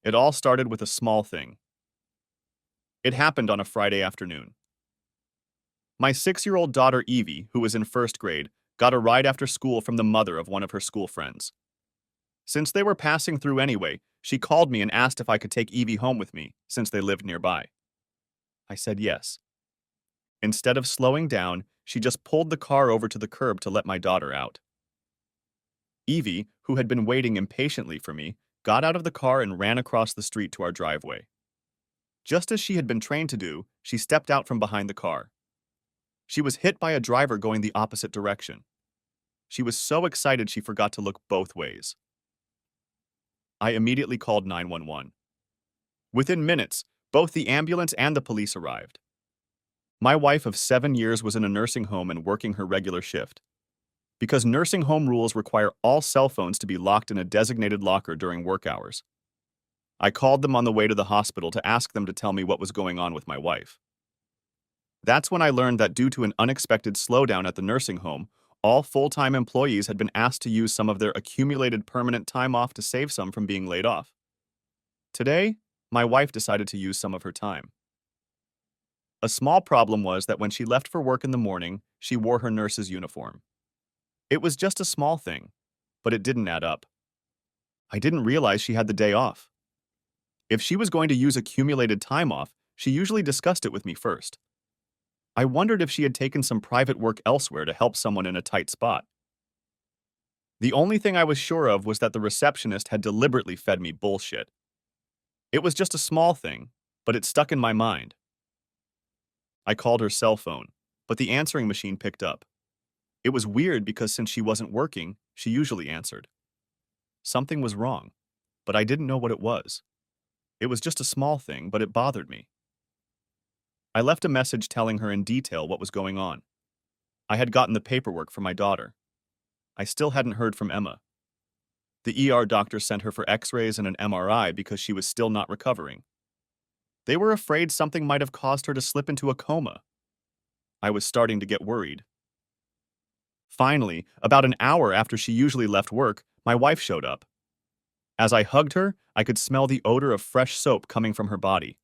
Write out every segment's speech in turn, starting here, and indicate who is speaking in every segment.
Speaker 1: It all started with a small thing. It happened on a Friday afternoon. My 6-year-old daughter Evie, who was in first grade, got a ride after school from the mother of one of her school friends. Since they were passing through anyway, she called me and asked if I could take Evie home with me, since they lived nearby. I said yes. Instead of slowing down, she just pulled the car over to the curb to let my daughter out. Evie, who had been waiting impatiently for me, got out of the car and ran across the street to our driveway. Just as she had been trained to do, she stepped out from behind the car. She was hit by a driver going the opposite direction. She was so excited she forgot to look both ways. I immediately called 911. Within minutes, both the ambulance and the police arrived. My wife of 7 years was in a nursing home and working her regular shift. Because nursing home rules require all cell phones to be locked in a designated locker during work hours. I called them on the way to the hospital to ask them to tell me what was going on with my wife. That's when I learned that due to an unexpected slowdown at the nursing home, all full-time employees had been asked to use some of their accumulated permanent time off to save some from being laid off. Today, my wife decided to use some of her time. A small problem was that when she left for work in the morning, she wore her nurse's uniform. It was just a small thing, but it didn't add up. I didn't realize she had the day off. If she was going to use accumulated time off, she usually discussed it with me first. I wondered if she had taken some private work elsewhere to help someone in a tight spot. The only thing I was sure of was that the receptionist had deliberately fed me bullshit. It was just a small thing, but it stuck in my mind. I called her cell phone, but the answering machine picked up. It was weird because since she wasn't working, she usually answered. Something was wrong, but I didn't know what it was. It was just a small thing, but it bothered me. I left a message telling her in detail what was going on. I had gotten the paperwork for my daughter. I still hadn't heard from Emma. The ER doctor sent her for x-rays and an MRI because she was still not recovering. They were afraid something might have caused her to slip into a coma. I was starting to get worried. Finally, about an hour after she usually left work, my wife showed up. As I hugged her, I could smell the odor of fresh soap coming from her body.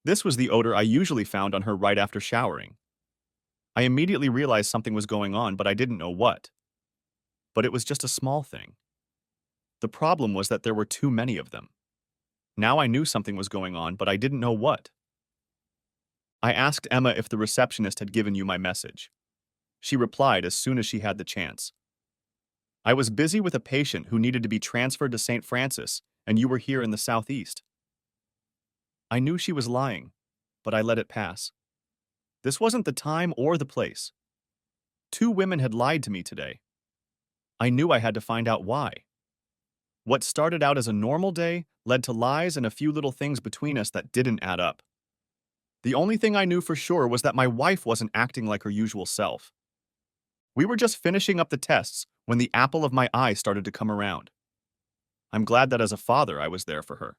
Speaker 1: This was the odor I usually found on her right after showering. I immediately realized something was going on, but I didn't know what. But it was just a small thing. The problem was that there were too many of them. Now I knew something was going on, but I didn't know what. I asked Emma if the receptionist had given you my message. She replied as soon as she had the chance. I was busy with a patient who needed to be transferred to St. Francis, and you were here in the southeast. I knew she was lying, but I let it pass. This wasn't the time or the place. 2 women had lied to me today. I knew I had to find out why. What started out as a normal day led to lies and a few little things between us that didn't add up. The only thing I knew for sure was that my wife wasn't acting like her usual self. We were just finishing up the tests when the apple of my eye started to come around. I'm glad that as a father I was there for her.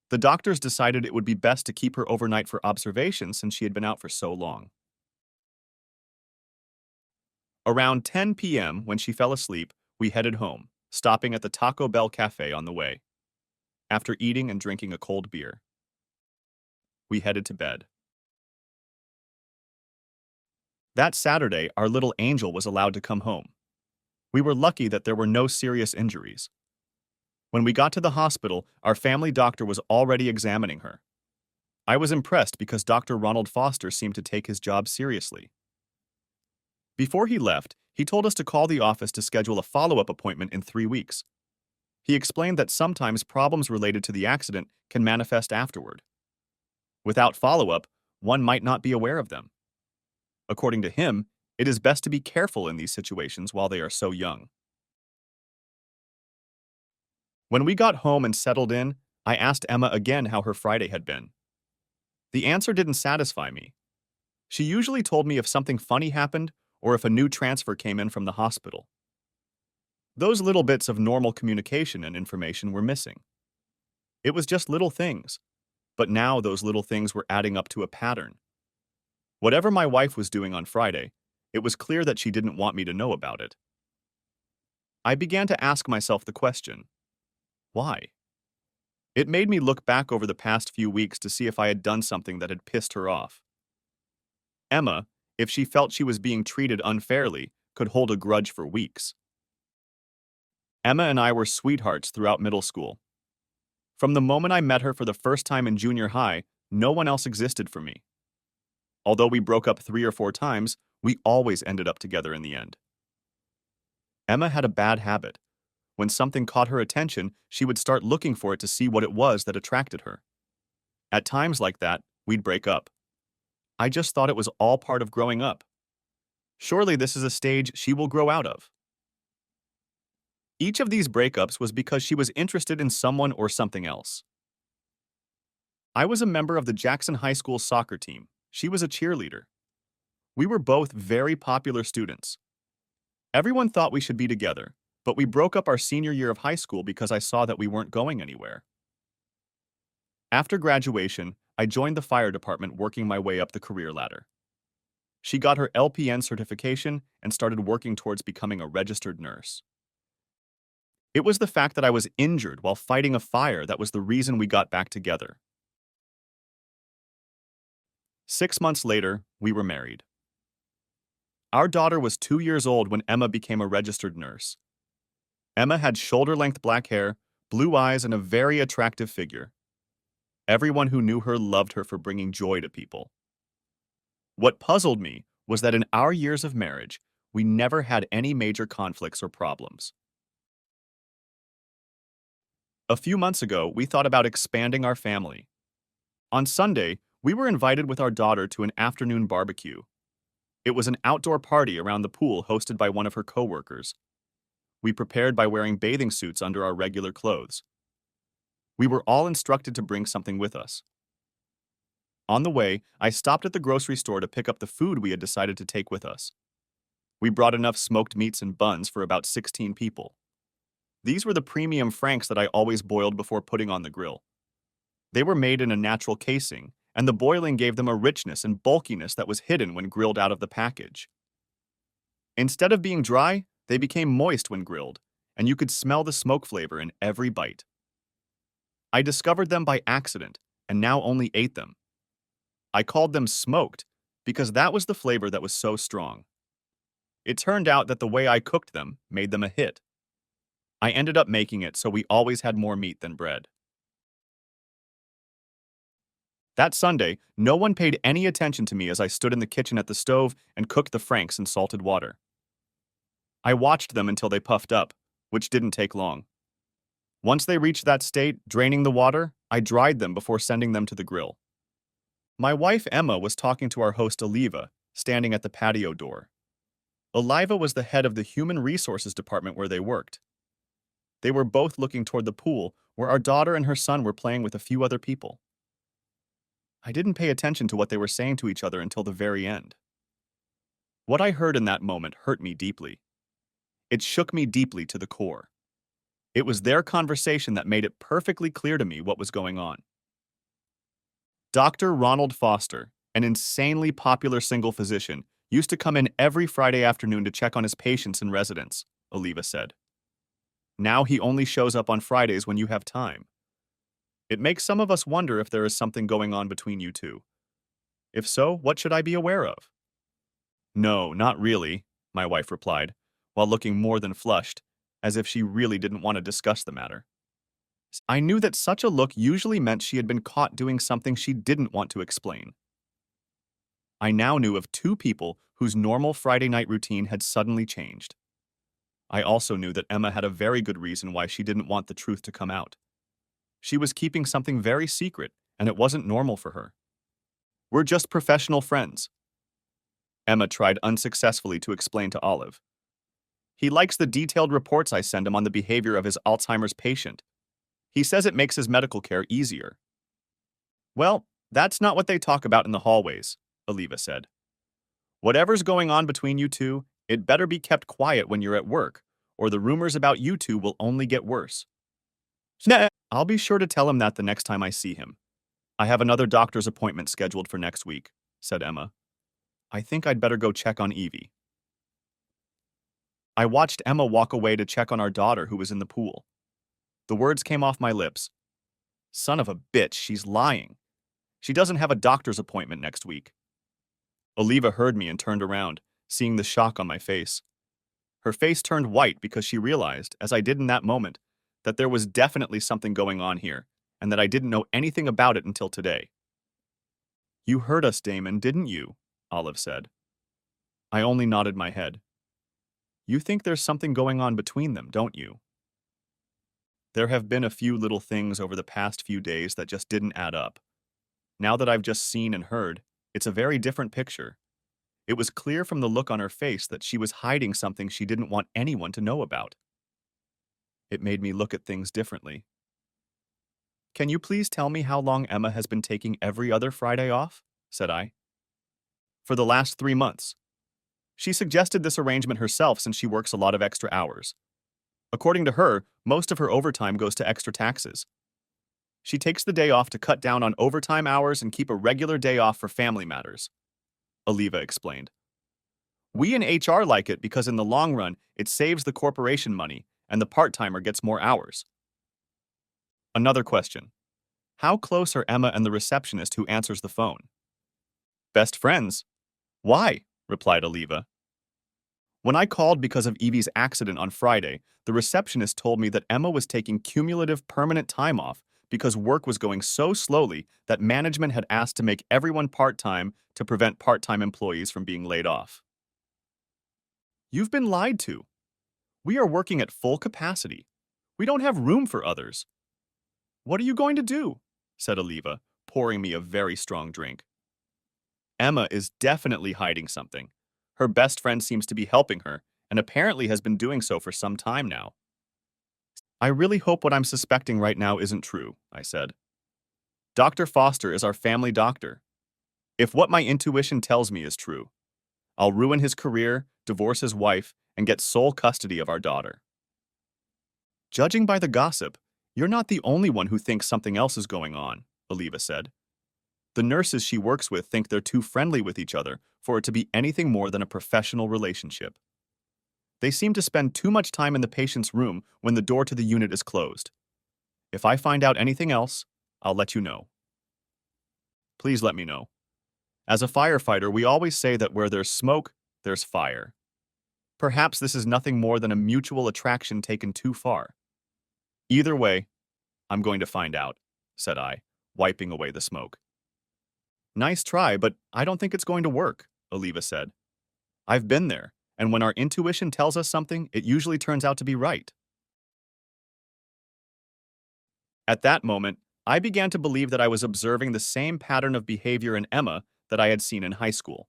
Speaker 1: The doctors decided it would be best to keep her overnight for observation since she had been out for so long. Around 10 p.m., when she fell asleep, we headed home, stopping at the Taco Bell cafe on the way. After eating and drinking a cold beer, we headed to bed. That Saturday, our little angel was allowed to come home. We were lucky that there were no serious injuries. When we got to the hospital, our family doctor was already examining her. I was impressed because Dr. Ronald Foster seemed to take his job seriously. Before he left, he told us to call the office to schedule a follow-up appointment in 3 weeks. He explained that sometimes problems related to the accident can manifest afterward. Without follow-up, one might not be aware of them. According to him, it is best to be careful in these situations while they are so young. When we got home and settled in, I asked Emma again how her Friday had been. The answer didn't satisfy me. She usually told me if something funny happened or if a new transfer came in from the hospital. Those little bits of normal communication and information were missing. It was just little things, but now those little things were adding up to a pattern. Whatever my wife was doing on Friday, it was clear that she didn't want me to know about it. I began to ask myself the question, why? It made me look back over the past few weeks to see if I had done something that had pissed her off. Emma, if she felt she was being treated unfairly, could hold a grudge for weeks. Emma and I were sweethearts throughout middle school. From the moment I met her for the first time in junior high, no one else existed for me. Although we broke up 3 or 4 times, we always ended up together in the end. Emma had a bad habit. When something caught her attention, she would start looking for it to see what it was that attracted her. At times like that, we'd break up. I just thought it was all part of growing up. Surely this is a stage she will grow out of. Each of these breakups was because she was interested in someone or something else. I was a member of the Jackson High School soccer team. She was a cheerleader. We were both very popular students. Everyone thought we should be together, but we broke up our senior year of high school because I saw that we weren't going anywhere. After graduation, I joined the fire department working my way up the career ladder. She got her LPN certification and started working towards becoming a registered nurse. It was the fact that I was injured while fighting a fire that was the reason we got back together. 6 months later, we were married. Our daughter was 2 years old when Emma became a registered nurse. Emma had shoulder-length black hair, blue eyes, and a very attractive figure. Everyone who knew her loved her for bringing joy to people. What puzzled me was that in our years of marriage, we never had any major conflicts or problems. A few months ago, we thought about expanding our family. On Sunday, we were invited with our daughter to an afternoon barbecue. It was an outdoor party around the pool hosted by one of her coworkers. We prepared by wearing bathing suits under our regular clothes. We were all instructed to bring something with us. On the way, I stopped at the grocery store to pick up the food we had decided to take with us. We brought enough smoked meats and buns for about 16 people. These were the premium franks that I always boiled before putting on the grill. They were made in a natural casing, and the boiling gave them a richness and bulkiness that was hidden when grilled out of the package. Instead of being dry, they became moist when grilled, and you could smell the smoke flavor in every bite. I discovered them by accident, and now only ate them. I called them smoked because that was the flavor that was so strong. It turned out that the way I cooked them made them a hit. I ended up making it so we always had more meat than bread. That Sunday, no one paid any attention to me as I stood in the kitchen at the stove and cooked the franks in salted water. I watched them until they puffed up, which didn't take long. Once they reached that state, draining the water, I dried them before sending them to the grill. My wife Emma was talking to our host Oliva, standing at the patio door. Oliva was the head of the human resources department where they worked. They were both looking toward the pool, where our daughter and her son were playing with a few other people. I didn't pay attention to what they were saying to each other until the very end. What I heard in that moment hurt me deeply. It shook me deeply to the core. It was their conversation that made it perfectly clear to me what was going on. Dr. Ronald Foster, an insanely popular single physician, used to come in every Friday afternoon to check on his patients and residents, Oliva said. Now he only shows up on Fridays when you have time. It makes some of us wonder if there is something going on between you two. If so, what should I be aware of? No, not really, my wife replied, while looking more than flushed, as if she really didn't want to discuss the matter. I knew that such a look usually meant she had been caught doing something she didn't want to explain. I now knew of 2 people whose normal Friday night routine had suddenly changed. I also knew that Emma had a very good reason why she didn't want the truth to come out. She was keeping something very secret, and it wasn't normal for her. We're just professional friends. Emma tried unsuccessfully to explain to Olive. He likes the detailed reports I send him on the behavior of his Alzheimer's patient. He says it makes his medical care easier. Well, that's not what they talk about in the hallways, Oliva said. Whatever's going on between you two, it better be kept quiet when you're at work, or the rumors about you two will only get worse. Nah, I'll be sure to tell him that the next time I see him. I have another doctor's appointment scheduled for next week, said Emma. I think I'd better go check on Evie. I watched Emma walk away to check on our daughter who was in the pool. The words came off my lips. Son of a bitch, she's lying. She doesn't have a doctor's appointment next week. Oliva heard me and turned around, seeing the shock on my face. Her face turned white because she realized, as I did in that moment, that there was definitely something going on here, and that I didn't know anything about it until today. You heard us, Damon, didn't you? Olive said. I only nodded my head. You think there's something going on between them, don't you? There have been a few little things over the past few days that just didn't add up. Now that I've just seen and heard, it's a very different picture. It was clear from the look on her face that she was hiding something she didn't want anyone to know about. It made me look at things differently. Can you please tell me how long Emma has been taking every other Friday off? Said I. For the last 3 months. She suggested this arrangement herself since she works a lot of extra hours. According to her, most of her overtime goes to extra taxes. She takes the day off to cut down on overtime hours and keep a regular day off for family matters. Oliva explained. We in HR like it because in the long run, it saves the corporation money and the part-timer gets more hours. Another question. How close are Emma and the receptionist who answers the phone? Best friends. Why? Replied Oliva. When I called because of Evie's accident on Friday, the receptionist told me that Emma was taking cumulative permanent time off because work was going so slowly that management had asked to make everyone part-time to prevent part-time employees from being laid off. You've been lied to. We are working at full capacity. We don't have room for others. What are you going to do? Said Oliva, pouring me a very strong drink. Emma is definitely hiding something. Her best friend seems to be helping her, and apparently has been doing so for some time now. I really hope what I'm suspecting right now isn't true, I said. Dr. Foster is our family doctor. If what my intuition tells me is true, I'll ruin his career, divorce his wife, and get sole custody of our daughter. Judging by the gossip, you're not the only one who thinks something else is going on, Oliva said. The nurses she works with think they're too friendly with each other for it to be anything more than a professional relationship. They seem to spend too much time in the patient's room when the door to the unit is closed. If I find out anything else, I'll let you know. Please let me know. As a firefighter, we always say that where there's smoke, there's fire. Perhaps this is nothing more than a mutual attraction taken too far. Either way, I'm going to find out, said I, wiping away the smoke. Nice try, but I don't think it's going to work, Oliva said. I've been there, and when our intuition tells us something, it usually turns out to be right. At that moment, I began to believe that I was observing the same pattern of behavior in Emma that I had seen in high school.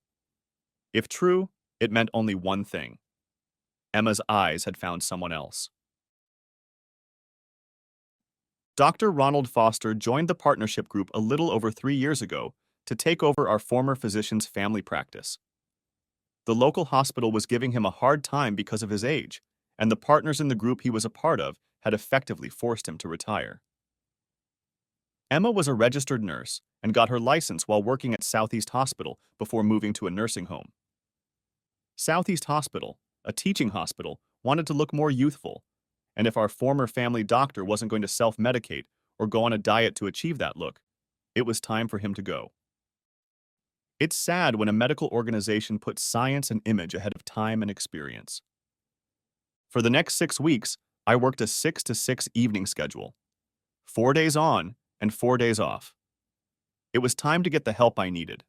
Speaker 1: If true, it meant only one thing. Emma's eyes had found someone else. Dr. Ronald Foster joined the partnership group a little over 3 years ago to take over our former physician's family practice. The local hospital was giving him a hard time because of his age, and the partners in the group he was a part of had effectively forced him to retire. Emma was a registered nurse and got her license while working at Southeast Hospital before moving to a nursing home. Southeast Hospital, a teaching hospital, wanted to look more youthful, and if our former family doctor wasn't going to self-medicate or go on a diet to achieve that look, it was time for him to go. It's sad when a medical organization puts science and image ahead of time and experience. For the next 6 weeks, I worked a 6 to 6 evening schedule, 4 days on and 4 days off. It was time to get the help I needed.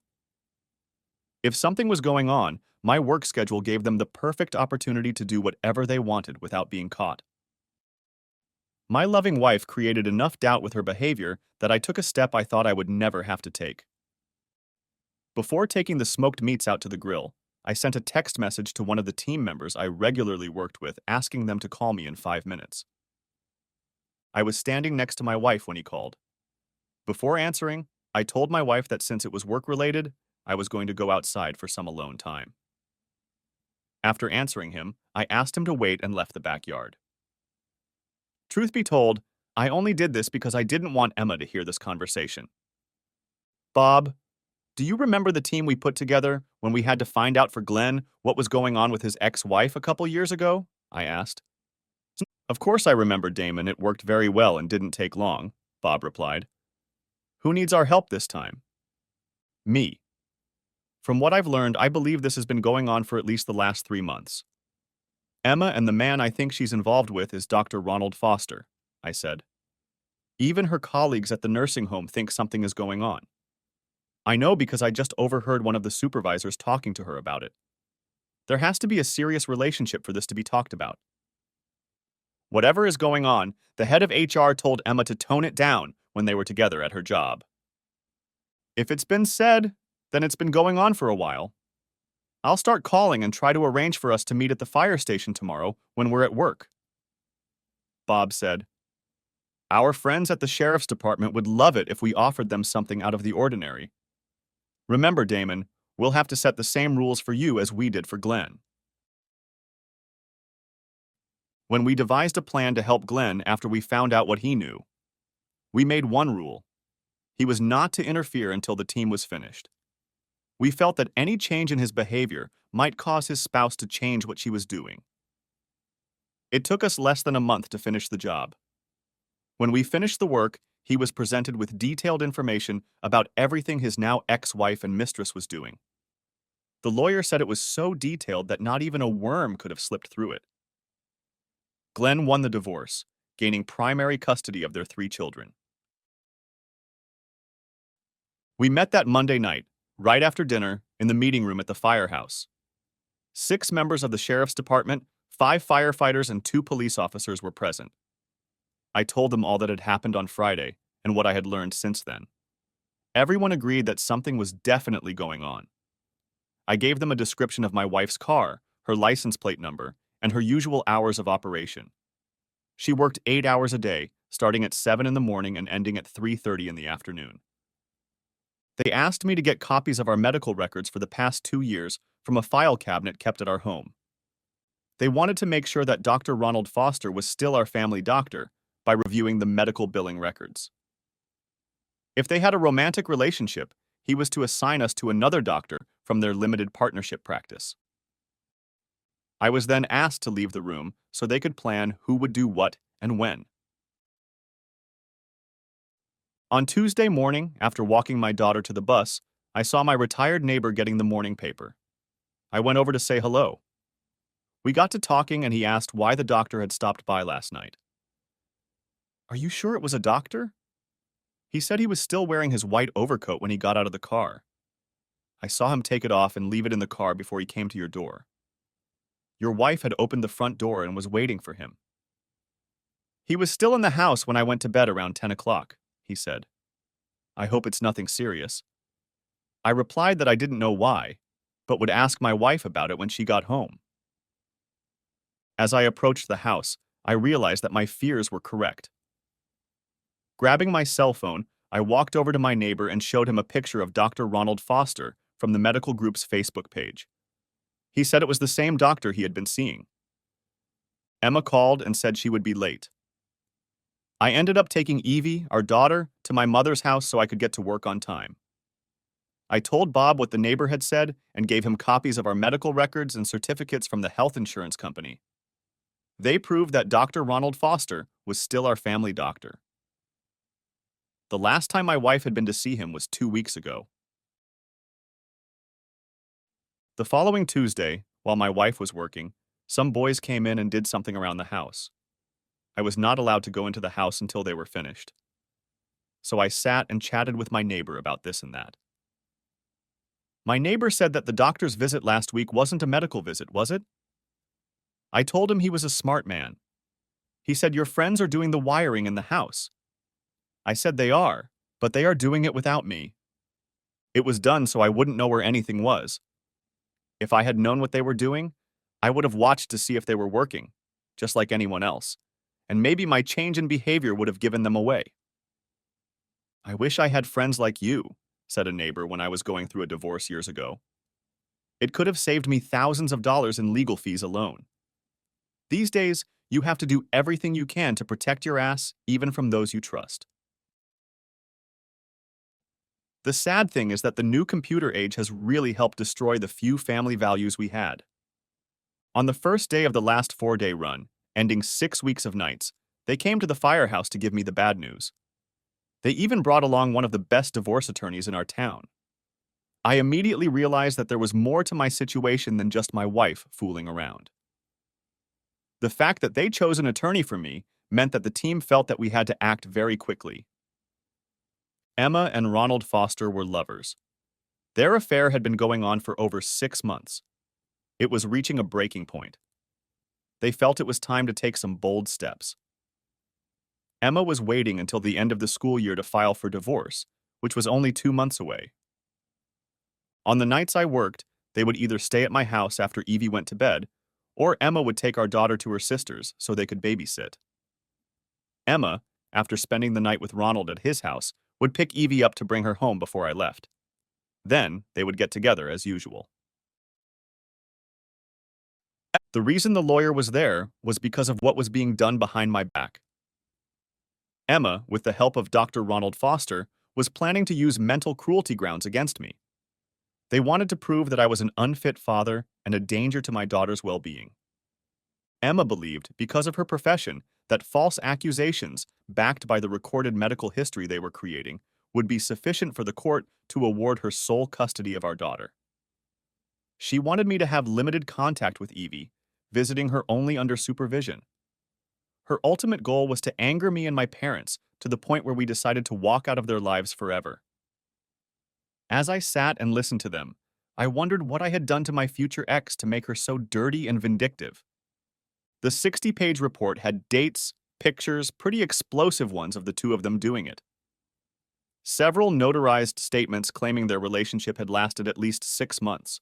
Speaker 1: If something was going on, my work schedule gave them the perfect opportunity to do whatever they wanted without being caught. My loving wife created enough doubt with her behavior that I took a step I thought I would never have to take. Before taking the smoked meats out to the grill, I sent a text message to one of the team members I regularly worked with asking them to call me in 5 minutes. I was standing next to my wife when he called. Before answering, I told my wife that since it was work-related, I was going to go outside for some alone time. After answering him, I asked him to wait and left the backyard. Truth be told, I only did this because I didn't want Emma to hear this conversation. Bob, do you remember the team we put together when we had to find out for Glenn what was going on with his ex-wife a couple years ago? I asked. Of course I remember, Damon. It worked very well and didn't take long, Bob replied. Who needs our help this time? Me. From what I've learned, I believe this has been going on for at least the last 3 months. Emma and the man I think she's involved with is Dr. Ronald Foster, I said. Even her colleagues at the nursing home think something is going on. I know because I just overheard one of the supervisors talking to her about it. There has to be a serious relationship for this to be talked about. Whatever is going on, the head of HR told Emma to tone it down when they were together at her job. If it's been said, then it's been going on for a while. I'll start calling and try to arrange for us to meet at the fire station tomorrow when we're at work. Bob said, Our friends at the sheriff's department would love it if we offered them something out of the ordinary. Remember, Damon, we'll have to set the same rules for you as we did for Glenn. When we devised a plan to help Glenn after we found out what he knew, we made one rule. He was not to interfere until the team was finished. We felt that any change in his behavior might cause his spouse to change what she was doing. It took us less than a month to finish the job. When we finished the work, he was presented with detailed information about everything his now ex-wife and mistress was doing. The lawyer said it was so detailed that not even a worm could have slipped through it. Glenn won the divorce, gaining primary custody of their 3 children. We met that Monday night, right after dinner, in the meeting room at the firehouse. 6 members of the sheriff's department, 5 firefighters, and 2 police officers were present. I told them all that had happened on Friday and what I had learned since then. Everyone agreed that something was definitely going on. I gave them a description of my wife's car, her license plate number, and her usual hours of operation. She worked 8 hours a day, starting at 7 in the morning and ending at 3:30 in the afternoon. They asked me to get copies of our medical records for the past 2 years from a file cabinet kept at our home. They wanted to make sure that Dr. Ronald Foster was still our family doctor by reviewing the medical billing records. If they had a romantic relationship, he was to assign us to another doctor from their limited partnership practice. I was then asked to leave the room so they could plan who would do what and when. On Tuesday morning, after walking my daughter to the bus, I saw my retired neighbor getting the morning paper. I went over to say hello. We got to talking and he asked why the doctor had stopped by last night. Are you sure it was a doctor? He said he was still wearing his white overcoat when he got out of the car. I saw him take it off and leave it in the car before he came to your door. Your wife had opened the front door and was waiting for him. He was still in the house when I went to bed around 10 o'clock, he said. I hope it's nothing serious. I replied that I didn't know why, but would ask my wife about it when she got home. As I approached the house, I realized that my fears were correct. Grabbing my cell phone, I walked over to my neighbor and showed him a picture of Dr. Ronald Foster from the medical group's Facebook page. He said it was the same doctor he had been seeing. Emma called and said she would be late. I ended up taking Evie, our daughter, to my mother's house so I could get to work on time. I told Bob what the neighbor had said and gave him copies of our medical records and certificates from the health insurance company. They proved that Dr. Ronald Foster was still our family doctor. The last time my wife had been to see him was 2 weeks ago. The following Tuesday, while my wife was working, some boys came in and did something around the house. I was not allowed to go into the house until they were finished. So I sat and chatted with my neighbor about this and that. My neighbor said that the doctor's visit last week wasn't a medical visit, was it? I told him he was a smart man. He said, your friends are doing the wiring in the house. I said they are, but they are doing it without me. It was done so I wouldn't know where anything was. If I had known what they were doing, I would have watched to see if they were working, just like anyone else, and maybe my change in behavior would have given them away. I wish I had friends like you, said a neighbor when I was going through a divorce years ago. It could have saved me thousands of dollars in legal fees alone. These days, you have to do everything you can to protect your ass, even from those you trust. The sad thing is that the new computer age has really helped destroy the few family values we had. On the first day of the last 4-day run, ending 6 weeks of nights, they came to the firehouse to give me the bad news. They even brought along one of the best divorce attorneys in our town. I immediately realized that there was more to my situation than just my wife fooling around. The fact that they chose an attorney for me meant that the team felt that we had to act very quickly. Emma and Ronald Foster were lovers. Their affair had been going on for over 6 months. It was reaching a breaking point. They felt it was time to take some bold steps. Emma was waiting until the end of the school year to file for divorce, which was only 2 months away. On the nights I worked, they would either stay at my house after Evie went to bed, or Emma would take our daughter to her sister's so they could babysit. Emma, after spending the night with Ronald at his house, would pick Evie up to bring her home before I left. Then, they would get together as usual. The reason the lawyer was there was because of what was being done behind my back. Emma, with the help of Dr. Ronald Foster, was planning to use mental cruelty grounds against me. They wanted to prove that I was an unfit father and a danger to my daughter's well-being. Emma believed, because of her profession, that false accusations, backed by the recorded medical history they were creating, would be sufficient for the court to award her sole custody of our daughter. She wanted me to have limited contact with Evie, visiting her only under supervision. Her ultimate goal was to anger me and my parents to the point where we decided to walk out of their lives forever. As I sat and listened to them, I wondered what I had done to my future ex to make her so dirty and vindictive. The 60-page report had dates, pictures, pretty explosive ones of the two of them doing it. Several notarized statements claiming their relationship had lasted at least 6 months.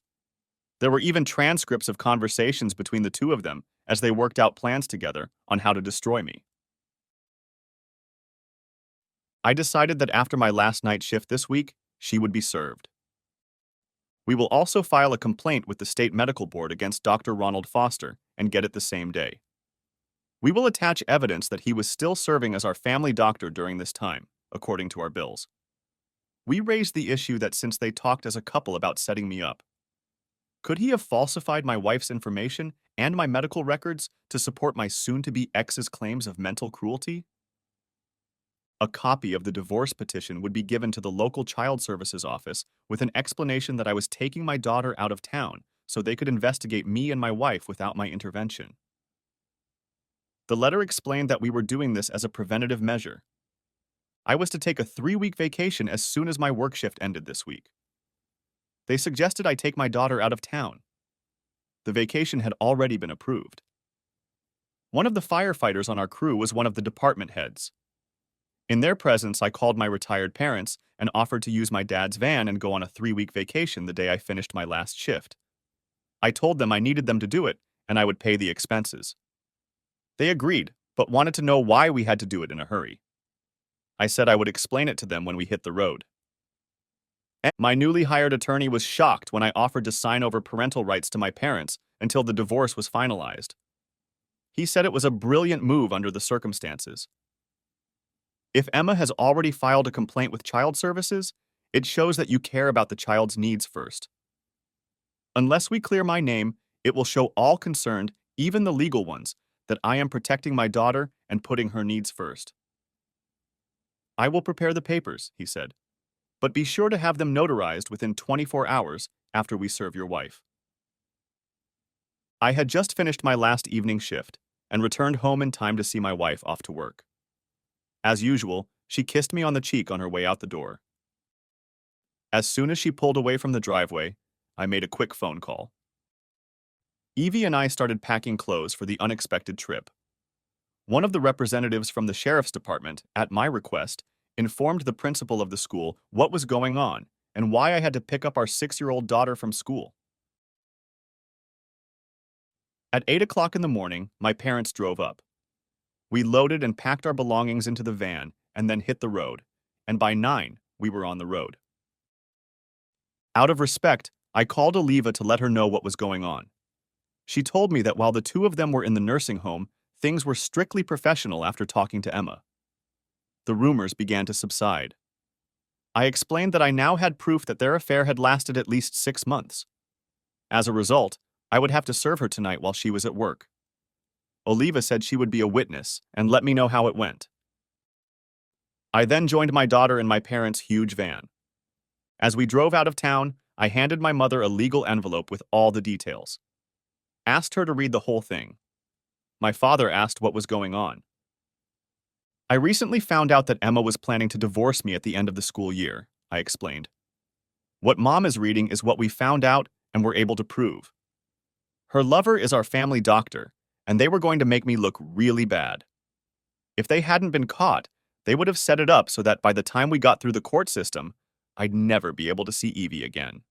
Speaker 1: There were even transcripts of conversations between the two of them as they worked out plans together on how to destroy me. I decided that after my last night shift this week, she would be served. We will also file a complaint with the state medical board against Dr. Ronald Foster and get it the same day. We will attach evidence that he was still serving as our family doctor during this time, according to our bills. We raised the issue that since they talked as a couple about setting me up, could he have falsified my wife's information and my medical records to support my soon-to-be ex's claims of mental cruelty? A copy of the divorce petition would be given to the local child services office with an explanation that I was taking my daughter out of town so they could investigate me and my wife without my intervention. The letter explained that we were doing this as a preventative measure. I was to take a 3-week vacation as soon as my work shift ended this week. They suggested I take my daughter out of town. The vacation had already been approved. One of the firefighters on our crew was one of the department heads. In their presence, I called my retired parents and offered to use my dad's van and go on a 3-week vacation the day I finished my last shift. I told them I needed them to do it, and I would pay the expenses. They agreed, but wanted to know why we had to do it in a hurry. I said I would explain it to them when we hit the road. My newly hired attorney was shocked when I offered to sign over parental rights to my parents until the divorce was finalized. He said it was a brilliant move under the circumstances. If Emma has already filed a complaint with child services, it shows that you care about the child's needs first. Unless we clear my name, it will show all concerned, even the legal ones, that I am protecting my daughter and putting her needs first. I will prepare the papers, he said, but be sure to have them notarized within 24 hours after we serve your wife. I had just finished my last evening shift and returned home in time to see my wife off to work. As usual, she kissed me on the cheek on her way out the door. As soon as she pulled away from the driveway, I made a quick phone call. Evie and I started packing clothes for the unexpected trip. One of the representatives from the sheriff's department, at my request, informed the principal of the school what was going on and why I had to pick up our 6-year-old daughter from school. At 8 o'clock in the morning, my parents drove up. We loaded and packed our belongings into the van and then hit the road, and by 9, we were on the road. Out of respect, I called Oliva to let her know what was going on. She told me that while the two of them were in the nursing home, things were strictly professional after talking to Emma. The rumors began to subside. I explained that I now had proof that their affair had lasted at least 6 months. As a result, I would have to serve her tonight while she was at work. Oliva said she would be a witness and let me know how it went. I then joined my daughter in my parents' huge van. As we drove out of town, I handed my mother a legal envelope with all the details. Asked her to read the whole thing. My father asked what was going on. I recently found out that Emma was planning to divorce me at the end of the school year, I explained. What Mom is reading is what we found out and were able to prove. Her lover is our family doctor, and they were going to make me look really bad. If they hadn't been caught, they would have set it up so that by the time we got through the court system, I'd never be able to see Evie again.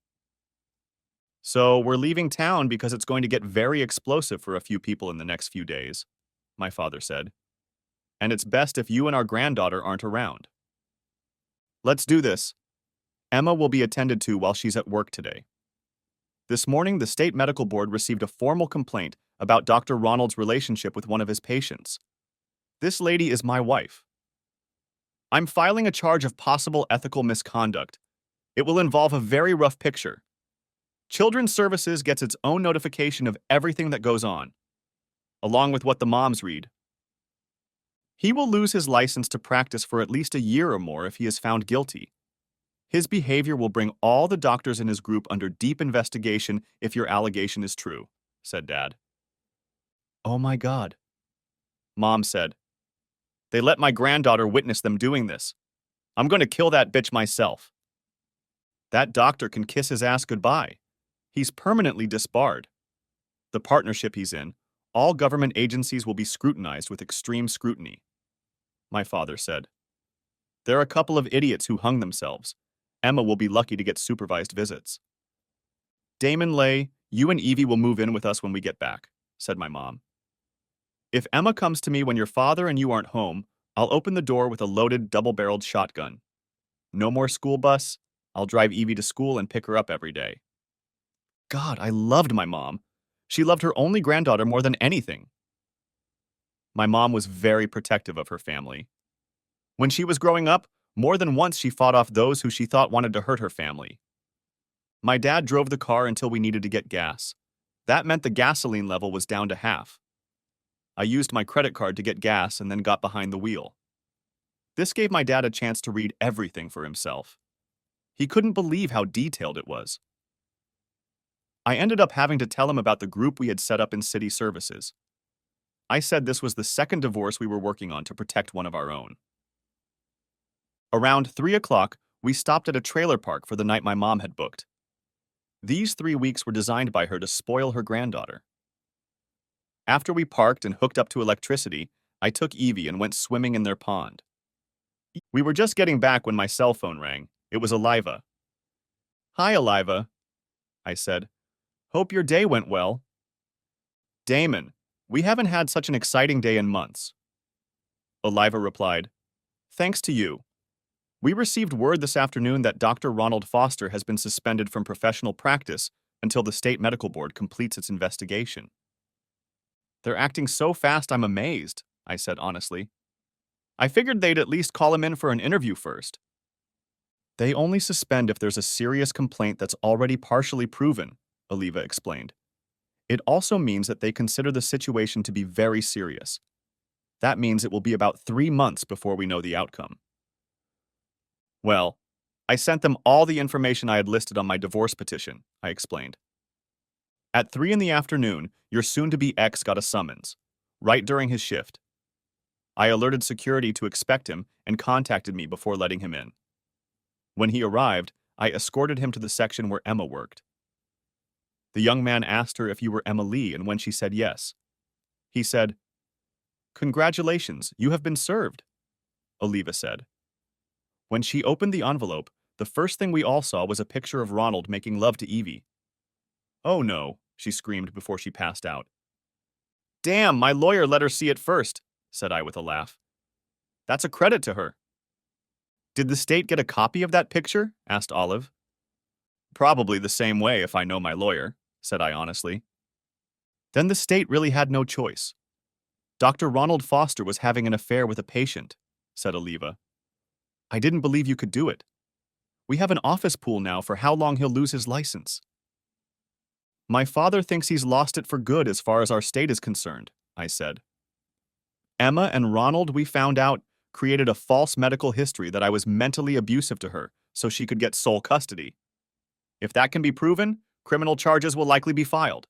Speaker 1: So we're leaving town because it's going to get very explosive for a few people in the next few days, my father said. And it's best if you and our granddaughter aren't around. Let's do this. Emma will be attended to while she's at work today. This morning, the state medical board received a formal complaint about Dr. Ronald's relationship with one of his patients. This lady is my wife. I'm filing a charge of possible ethical misconduct. It will involve a very rough picture. Children's Services gets its own notification of everything that goes on, along with what the moms read. He will lose his license to practice for at least a year or more if he is found guilty. His behavior will bring all the doctors in his group under deep investigation if your allegation is true, said Dad. Oh my God, Mom said. They let my granddaughter witness them doing this. I'm going to kill that bitch myself. That doctor can kiss his ass goodbye. He's permanently disbarred. The partnership he's in, all government agencies will be scrutinized with extreme scrutiny, my father said. There are a couple of idiots who hung themselves. Emma will be lucky to get supervised visits. Damon Lay, you and Evie will move in with us when we get back, said my mom. If Emma comes to me when your father and you aren't home, I'll open the door with a loaded double-barreled shotgun. No more school bus. I'll drive Evie to school and pick her up every day. God, I loved my mom. She loved her only granddaughter more than anything. My mom was very protective of her family. When she was growing up, more than once she fought off those who she thought wanted to hurt her family. My dad drove the car until we needed to get gas. That meant the gasoline level was down to half. I used my credit card to get gas and then got behind the wheel. This gave my dad a chance to read everything for himself. He couldn't believe how detailed it was. I ended up having to tell him about the group we had set up in city services. I said this was the second divorce we were working on to protect one of our own. Around 3 o'clock, we stopped at a trailer park for the night my mom had booked. These 3 weeks were designed by her to spoil her granddaughter. After we parked and hooked up to electricity, I took Evie and went swimming in their pond. We were just getting back when my cell phone rang. It was Eliva. Hi, Eliva, I said. Hope your day went well. Damon, we haven't had such an exciting day in months. Eliva replied, Thanks to you. We received word this afternoon that Dr. Ronald Foster has been suspended from professional practice until the state medical board completes its investigation. They're acting so fast I'm amazed, I said honestly. I figured they'd at least call him in for an interview first. They only suspend if there's a serious complaint that's already partially proven, Oliva explained. It also means that they consider the situation to be very serious. That means it will be about 3 months before we know the outcome. Well, I sent them all the information I had listed on my divorce petition, I explained. At 3 in the afternoon, your soon-to-be ex got a summons, right during his shift. I alerted security to expect him and contacted me before letting him in. When he arrived, I escorted him to the section where Emma worked. The young man asked her if you were Emma Lee and when she said yes. He said, Congratulations, you have been served, Oliva said. When she opened the envelope, the first thing we all saw was a picture of Ronald making love to Evie. Oh no, she screamed before she passed out. Damn, my lawyer let her see it first, said I with a laugh. That's a credit to her. Did the state get a copy of that picture? Asked Olive. Probably the same way if I know my lawyer, said I honestly. Then the state really had no choice. Dr. Ronald Foster was having an affair with a patient, said Oliva. I didn't believe you could do it. We have an office pool now for how long he'll lose his license. My father thinks he's lost it for good as far as our state is concerned, I said. Emma and Ronald, we found out, created a false medical history that I was mentally abusive to her so she could get sole custody. If that can be proven, criminal charges will likely be filed.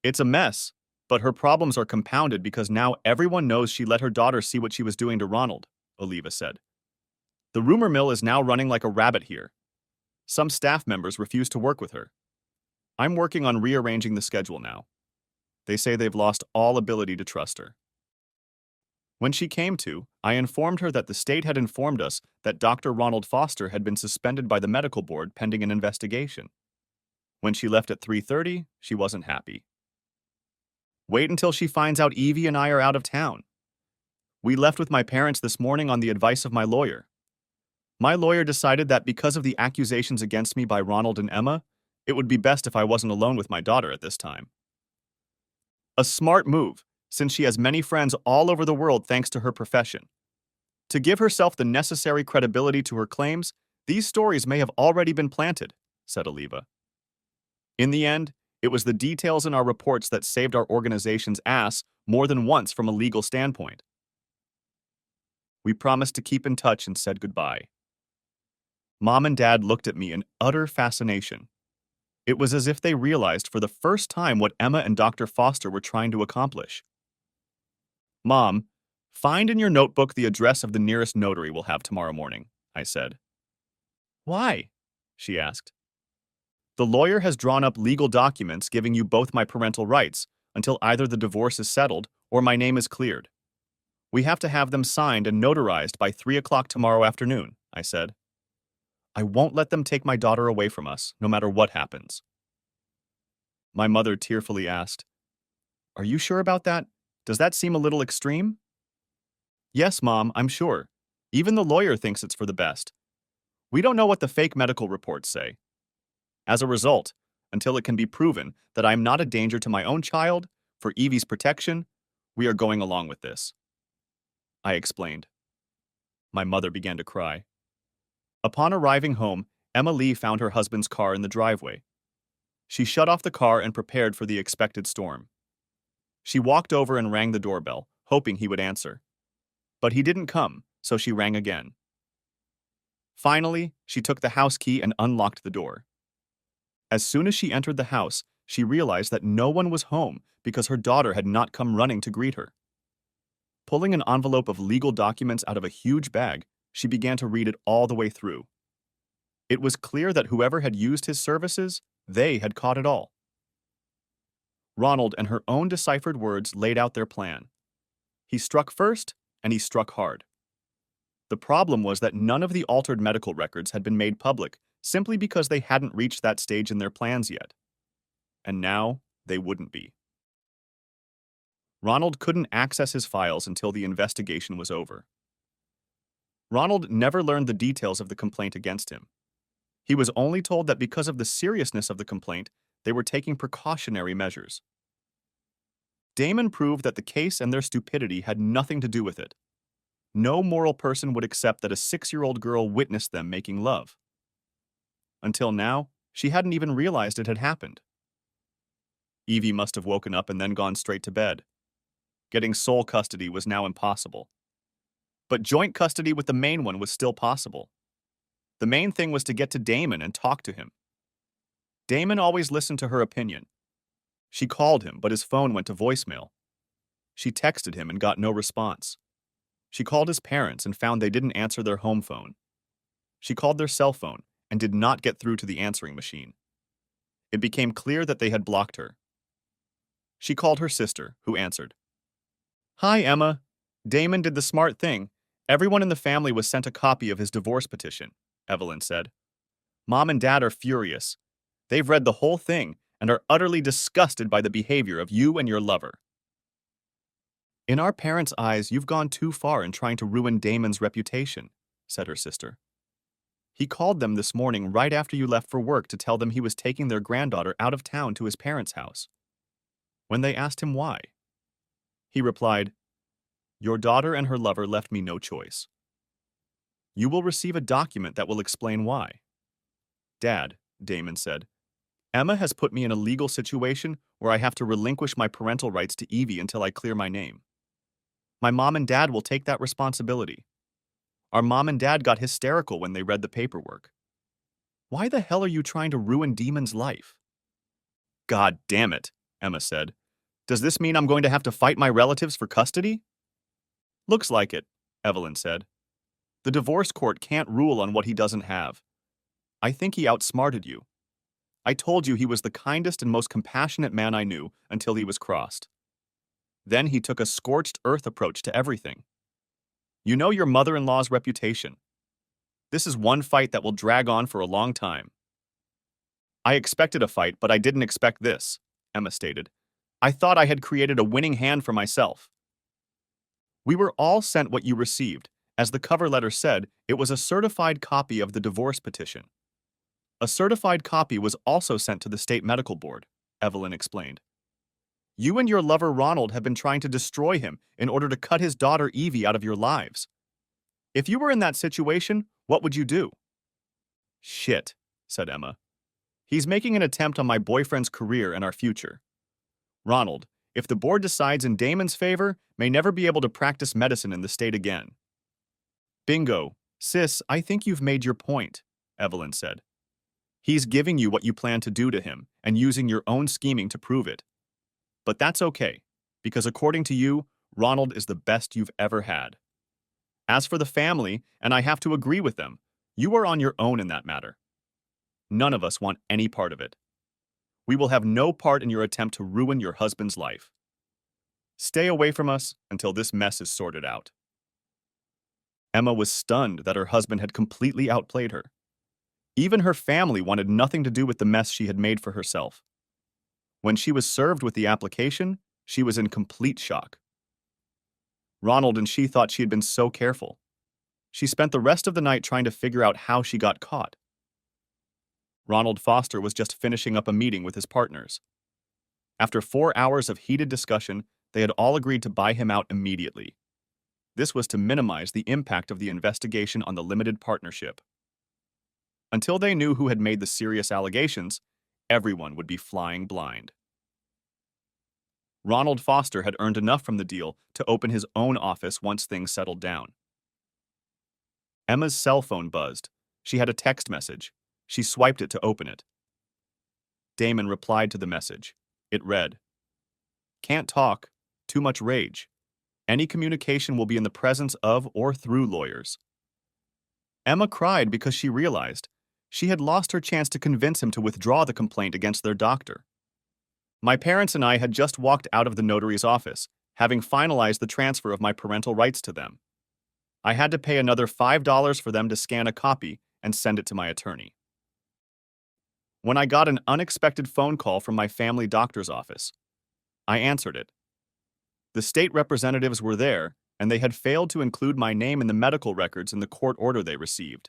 Speaker 1: It's a mess, but her problems are compounded because now everyone knows she let her daughter see what she was doing to Ronald, Oliva said. The rumor mill is now running like a rabbit here. Some staff members refuse to work with her. I'm working on rearranging the schedule now. They say they've lost all ability to trust her. When she came to, I informed her that the state had informed us that Dr. Ronald Foster had been suspended by the medical board pending an investigation. When she left at 3:30, she wasn't happy. Wait until she finds out Evie and I are out of town. We left with my parents this morning on the advice of my lawyer. My lawyer decided that because of the accusations against me by Ronald and Emma, it would be best if I wasn't alone with my daughter at this time. A smart move, since she has many friends all over the world thanks to her profession. To give herself the necessary credibility to her claims, these stories may have already been planted, said Oliva. In the end, it was the details in our reports that saved our organization's ass more than once from a legal standpoint. We promised to keep in touch and said goodbye. Mom and Dad looked at me in utter fascination. It was as if they realized for the first time what Emma and Dr. Foster were trying to accomplish. Mom, find in your notebook the address of the nearest notary we'll have tomorrow morning, I said. Why? She asked. The lawyer has drawn up legal documents giving you both my parental rights until either the divorce is settled or my name is cleared. We have to have them signed and notarized by 3 o'clock tomorrow afternoon, I said. I won't let them take my daughter away from us, no matter what happens. My mother tearfully asked, Are you sure about that? Does that seem a little extreme? Yes, Mom, I'm sure. Even the lawyer thinks it's for the best. We don't know what the fake medical reports say. As a result, until it can be proven that I'm not a danger to my own child, for Evie's protection, we are going along with this. I explained. My mother began to cry. Upon arriving home, Emma Lee found her husband's car in the driveway. She shut off the car and prepared for the expected storm. She walked over and rang the doorbell, hoping he would answer. But he didn't come, so she rang again. Finally, she took the house key and unlocked the door. As soon as she entered the house, she realized that no one was home because her daughter had not come running to greet her. Pulling an envelope of legal documents out of a huge bag, she began to read it all the way through. It was clear that whoever had used his services, they had caught it all. Ronald and her own deciphered words laid out their plan. He struck first, and he struck hard. The problem was that none of the altered medical records had been made public simply because they hadn't reached that stage in their plans yet. And now, they wouldn't be. Ronald couldn't access his files until the investigation was over. Ronald never learned the details of the complaint against him. He was only told that because of the seriousness of the complaint, they were taking precautionary measures. Damon proved that the case and their stupidity had nothing to do with it. No moral person would accept that a 6-year-old girl witnessed them making love. Until now, she hadn't even realized it had happened. Evie must have woken up and then gone straight to bed. Getting sole custody was now impossible. But joint custody with the main one was still possible. The main thing was to get to Damon and talk to him. Damon always listened to her opinion. She called him, but his phone went to voicemail. She texted him and got no response. She called his parents and found they didn't answer their home phone. She called their cell phone and did not get through to the answering machine. It became clear that they had blocked her. She called her sister, who answered. Hi, Emma. Damon did the smart thing. Everyone in the family was sent a copy of his divorce petition, Evelyn said. Mom and Dad are furious. They've read the whole thing and are utterly disgusted by the behavior of you and your lover. In our parents' eyes, you've gone too far in trying to ruin Damon's reputation, said her sister. He called them this morning right after you left for work to tell them he was taking their granddaughter out of town to his parents' house. When they asked him why, he replied, Your daughter and her lover left me no choice. You will receive a document that will explain why. Dad, Damon said, Emma has put me in a legal situation where I have to relinquish my parental rights to Evie until I clear my name. My mom and dad will take that responsibility. Our mom and dad got hysterical when they read the paperwork. Why the hell are you trying to ruin Demon's life? God damn it, Emma said. Does this mean I'm going to have to fight my relatives for custody? Looks like it, Evelyn said. The divorce court can't rule on what he doesn't have. I think he outsmarted you. I told you he was the kindest and most compassionate man I knew until he was crossed. Then he took a scorched earth approach to everything. You know your mother-in-law's reputation. This is one fight that will drag on for a long time. I expected a fight, but I didn't expect this, Emma stated. I thought I had created a winning hand for myself. We were all sent what you received. As the cover letter said, it was a certified copy of the divorce petition. A certified copy was also sent to the state medical board, Evelyn explained. You and your lover Ronald have been trying to destroy him in order to cut his daughter Evie out of your lives. If you were in that situation, what would you do? Shit, said Emma. He's making an attempt on my boyfriend's career and our future. Ronald, if the board decides in Damon's favor, may never be able to practice medicine in the state again. Bingo. Sis, I think you've made your point, Evelyn said. He's giving you what you plan to do to him and using your own scheming to prove it. But that's okay, because according to you, Ronald is the best you've ever had. As for the family, and I have to agree with them, you are on your own in that matter. None of us want any part of it. We will have no part in your attempt to ruin your husband's life. Stay away from us until this mess is sorted out. Emma was stunned that her husband had completely outplayed her. Even her family wanted nothing to do with the mess she had made for herself. When she was served with the application, she was in complete shock. Ronald and she thought she had been so careful. She spent the rest of the night trying to figure out how she got caught. Ronald Foster was just finishing up a meeting with his partners. After 4 hours of heated discussion, they had all agreed to buy him out immediately. This was to minimize the impact of the investigation on the limited partnership. Until they knew who had made the serious allegations, everyone would be flying blind. Ronald Foster had earned enough from the deal to open his own office once things settled down. Emma's cell phone buzzed. She had a text message. She swiped it to open it. Damon replied to the message. It read, "Can't talk. Too much rage. Any communication will be in the presence of or through lawyers." Emma cried because she realized she had lost her chance to convince him to withdraw the complaint against their doctor. My parents and I had just walked out of the notary's office, having finalized the transfer of my parental rights to them. I had to pay another $5 for them to scan a copy and send it to my attorney. When I got an unexpected phone call from my family doctor's office, I answered it. The state representatives were there, and they had failed to include my name in the medical records in the court order they received.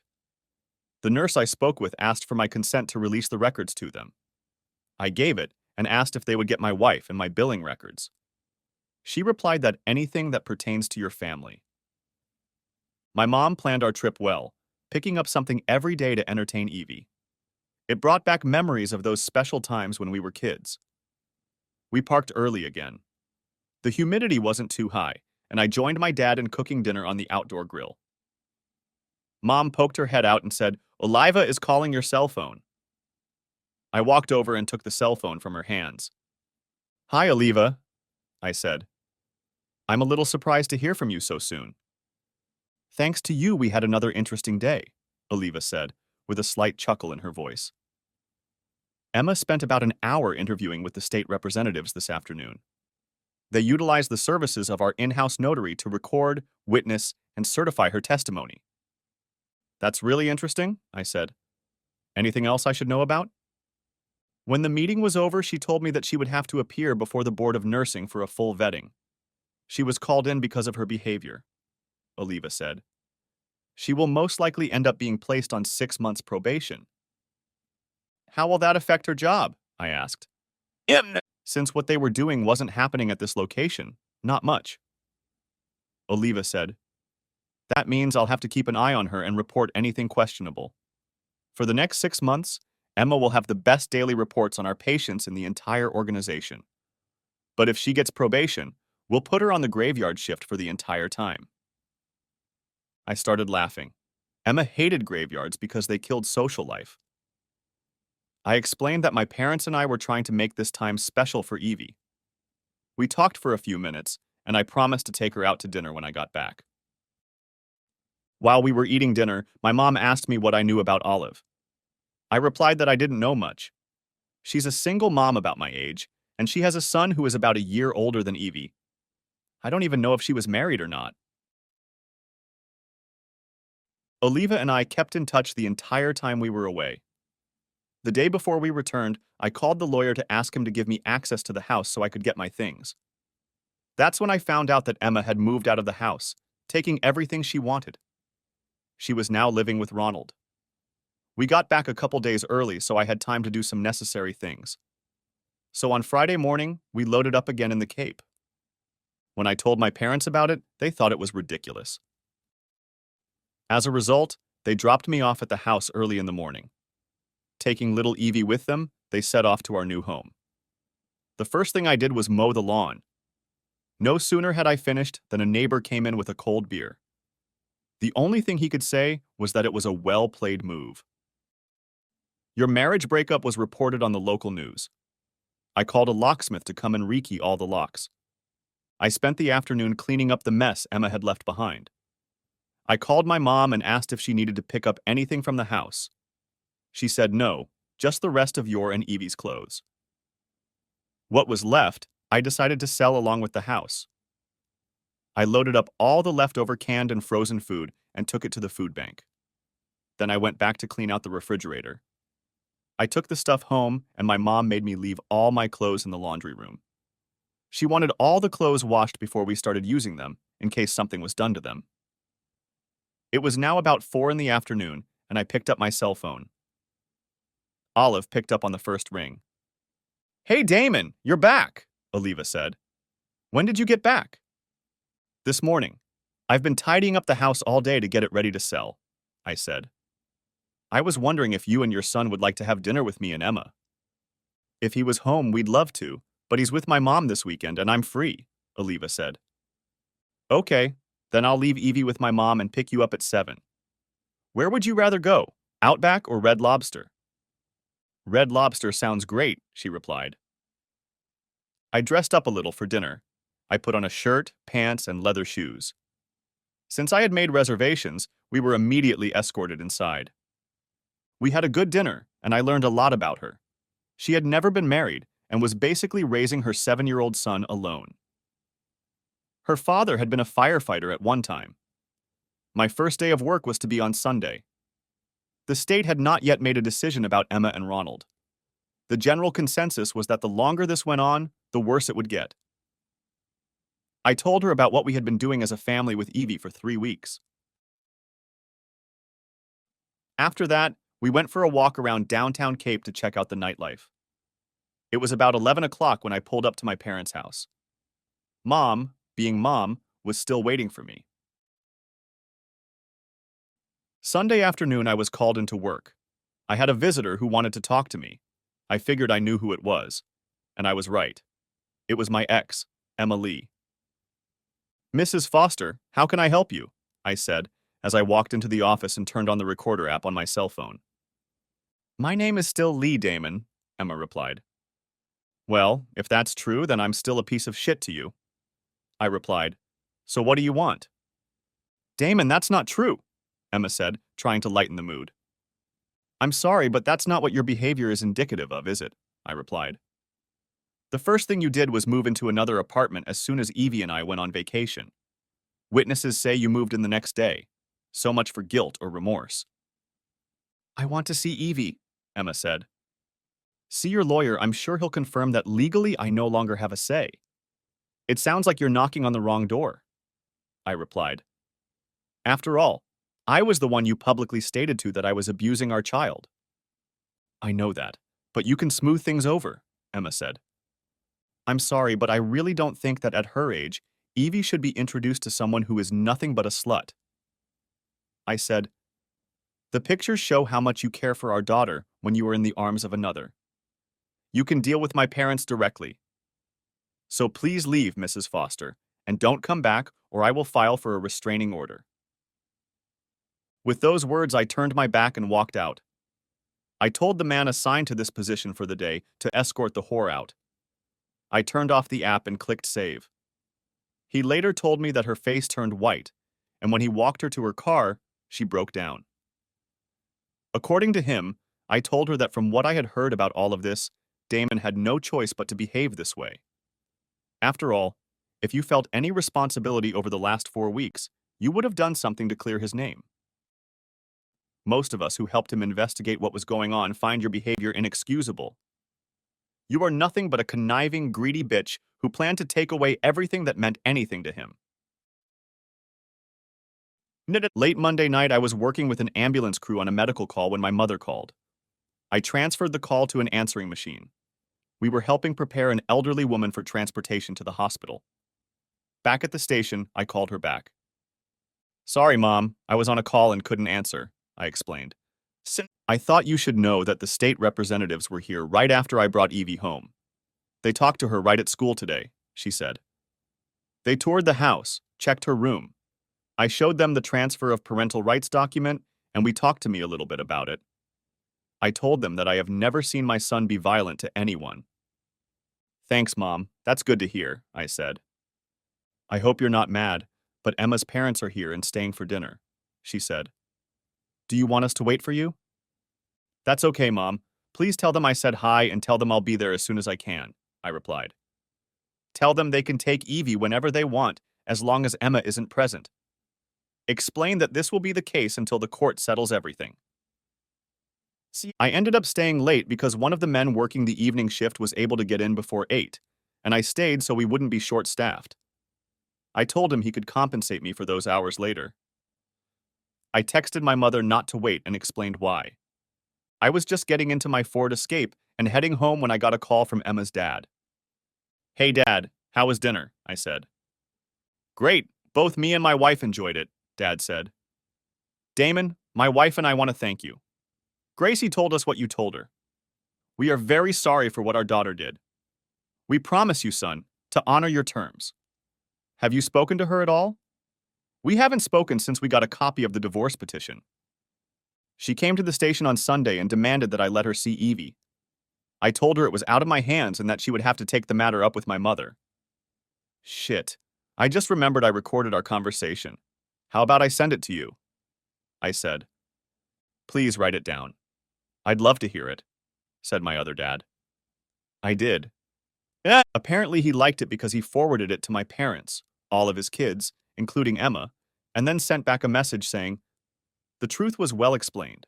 Speaker 1: The nurse I spoke with asked for my consent to release the records to them. I gave it and asked if they would get my wife and my billing records. She replied that anything that pertains to your family. My mom planned our trip well, picking up something every day to entertain Evie. It brought back memories of those special times when we were kids. We parked early again. The humidity wasn't too high, and I joined my dad in cooking dinner on the outdoor grill. Mom poked her head out and said, "Oliva is calling your cell phone." I walked over and took the cell phone from her hands. "Hi, Oliva," I said. "I'm a little surprised to hear from you so soon." "Thanks to you, we had another interesting day," Oliva said, with a slight chuckle in her voice. Emma spent about an hour interviewing with the state representatives this afternoon. They utilized the services of our in-house notary to record, witness, and certify her testimony. "That's really interesting," I said. "Anything else I should know about?" When the meeting was over, she told me that she would have to appear before the Board of Nursing for a full vetting. She was called in because of her behavior, Oliva said. She will most likely end up being placed on 6 months probation. "How will that affect her job?" I asked. "Since what they were doing wasn't happening at this location, not much." Oliva said, "That means I'll have to keep an eye on her and report anything questionable. For the next 6 months, Emma will have the best daily reports on our patients in the entire organization. But if she gets probation, We'll put her on the graveyard shift for the entire time. I started laughing. Emma hated graveyards because they killed social life. I explained that my parents and I were trying to make this time special for Evie. We talked for a few minutes, and I promised to take her out to dinner when I got back. While we were eating dinner, my mom asked me what I knew about Olive. I replied that I didn't know much. She's a single mom about my age, and she has a son who is about a year older than Evie. I don't even know if she was married or not. Oliva and I kept in touch the entire time we were away. The day before we returned, I called the lawyer to ask him to give me access to the house so I could get my things. That's when I found out that Emma had moved out of the house, taking everything she wanted. She was now living with Ronald. We got back a couple days early, so I had time to do some necessary things. So on Friday morning, we loaded up again in the Cape. When I told my parents about it, they thought it was ridiculous. As a result, they dropped me off at the house early in the morning. Taking little Evie with them, they set off to our new home. The first thing I did was mow the lawn. No sooner had I finished than a neighbor came in with a cold beer. The only thing he could say was that it was a well-played move. Your marriage breakup was reported on the local news. I called a locksmith to come and rekey all the locks. I spent the afternoon cleaning up the mess Emma had left behind. I called my mom and asked if she needed to pick up anything from the house. She said no, just the rest of your and Evie's clothes. What was left, I decided to sell along with the house. I loaded up all the leftover canned and frozen food and took it to the food bank. Then I went back to clean out the refrigerator. I took the stuff home, and my mom made me leave all my clothes in the laundry room. She wanted all the clothes washed before we started using them, in case something was done to them. It was now about 4 in the afternoon, and I picked up my cell phone. Olive picked up on the first ring. "Hey, Damon, you're back," Oliva said. "When did you get back?" "This morning. I've been tidying up the house all day to get it ready to sell," I said. "I was wondering if you and your son would like to have dinner with me and Emma." "If he was home, we'd love to, but he's with my mom this weekend and I'm free," Oliva said. "Okay, then I'll leave Evie with my mom and pick you up at 7. Where would you rather go, Outback or Red Lobster?" "Red Lobster sounds great," she replied. I dressed up a little for dinner. I put on a shirt, pants, and leather shoes. Since I had made reservations, we were immediately escorted inside. We had a good dinner, and I learned a lot about her. She had never been married and was basically raising her 7-year-old son alone. Her father had been a firefighter at one time. My first day of work was to be on Sunday. The state had not yet made a decision about Emma and Ronald. The general consensus was that the longer this went on, the worse it would get. I told her about what we had been doing as a family with Evie for 3 weeks. After that, we went for a walk around downtown Cape to check out the nightlife. It was about 11 o'clock when I pulled up to my parents' house. Mom, being mom, was still waiting for me. Sunday afternoon, I was called into work. I had a visitor who wanted to talk to me. I figured I knew who it was. And I was right. It was my ex, Emma Lee. "Mrs. Foster, how can I help you?" I said, as I walked into the office and turned on the recorder app on my cell phone. "My name is still Lee Damon," Emma replied. "Well, if that's true, then I'm still a piece of shit to you," I replied. "So what do you want?" "Damon, that's not true," Emma said, trying to lighten the mood. "I'm sorry, but that's not what your behavior is indicative of, is it?" I replied. "The first thing you did was move into another apartment as soon as Evie and I went on vacation. Witnesses say you moved in the next day. So much for guilt or remorse." "I want to see Evie," Emma said. "See your lawyer. I'm sure he'll confirm that legally I no longer have a say." "It sounds like you're knocking on the wrong door," I replied. "After all, I was the one you publicly stated to that I was abusing our child." "I know that, but you can smooth things over," Emma said. "I'm sorry, but I really don't think that at her age, Evie should be introduced to someone who is nothing but a slut." I said, "The pictures show how much you care for our daughter when you are in the arms of another. You can deal with my parents directly." So please leave, Mrs. Foster, and don't come back or I will file for a restraining order. With those words, I turned my back and walked out. I told the man assigned to this position for the day to escort the whore out. I turned off the app and clicked save. He later told me that her face turned white, and when he walked her to her car, she broke down. According to him, I told her that from what I had heard about all of this, Damon had no choice but to behave this way. After all, if you felt any responsibility over the last 4 weeks, you would have done something to clear his name. Most of us who helped him investigate what was going on find your behavior inexcusable. You are nothing but a conniving, greedy bitch who planned to take away everything that meant anything to him. Late Monday night, I was working with an ambulance crew on a medical call when my mother called. I transferred the call to an answering machine. We were helping prepare an elderly woman for transportation to the hospital. Back at the station, I called her back. Sorry, Mom, I was on a call and couldn't answer, I explained. I thought you should know that the state representatives were here right after I brought Evie home. They talked to her right at school today, she said. They toured the house, checked her room. I showed them the transfer of parental rights document, and we talked to me a little bit about it. I told them that I have never seen my son be violent to anyone. Thanks, Mom. That's good to hear, I said. I hope you're not mad, but Emma's parents are here and staying for dinner, she said. Do you want us to wait for you? That's okay, Mom. Please tell them I said hi and tell them I'll be there as soon as I can, I replied. Tell them they can take Evie whenever they want, as long as Emma isn't present. Explain that this will be the case until the court settles everything. See, I ended up staying late because one of the men working the evening shift was able to get in before 8, and I stayed so we wouldn't be short-staffed. I told him he could compensate me for those hours later. I texted my mother not to wait and explained why. I was just getting into my Ford Escape and heading home when I got a call from Emma's dad. Hey, Dad, how was dinner? I said. Great, both me and my wife enjoyed it, Dad said. Damon, my wife and I want to thank you. Gracie told us what you told her. We are very sorry for what our daughter did. We promise you, son, to honor your terms. Have you spoken to her at all? We haven't spoken since we got a copy of the divorce petition. She came to the station on Sunday and demanded that I let her see Evie. I told her it was out of my hands and that she would have to take the matter up with my mother. Shit, I just remembered I recorded our conversation. How about I send it to you? I said. Please write it down. I'd love to hear it, said my other dad. I did. Apparently he liked it because he forwarded it to my parents, all of his kids, including Emma, and then sent back a message saying, the truth was well explained.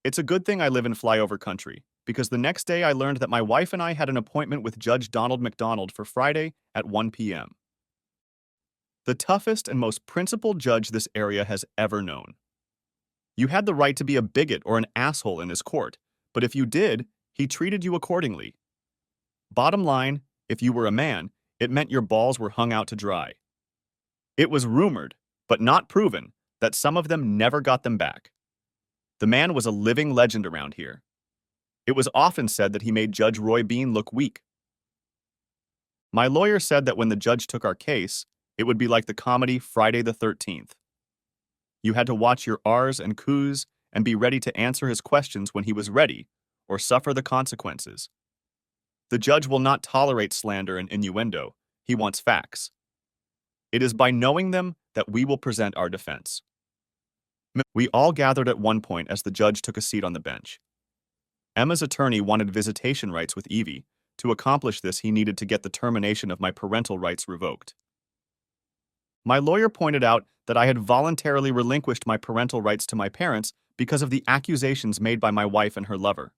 Speaker 1: It's a good thing I live in flyover country, because the next day I learned that my wife and I had an appointment with Judge Donald McDonald for Friday at 1 p.m. The toughest and most principled judge this area has ever known. You had the right to be a bigot or an asshole in his court, but if you did, he treated you accordingly. Bottom line, if you were a man, it meant your balls were hung out to dry. It was rumored, but not proven, that some of them never got them back. The man was a living legend around here. It was often said that he made Judge Roy Bean look weak. My lawyer said that when the judge took our case, it would be like the comedy Friday the 13th. You had to watch your R's and Q's and be ready to answer his questions when he was ready, or suffer the consequences. The judge will not tolerate slander and innuendo. He wants facts. It is by knowing them that we will present our defense. We all gathered at one point as the judge took a seat on the bench. Emma's attorney wanted visitation rights with Evie. To accomplish this, he needed to get the termination of my parental rights revoked. My lawyer pointed out that I had voluntarily relinquished my parental rights to my parents because of the accusations made by my wife and her lover.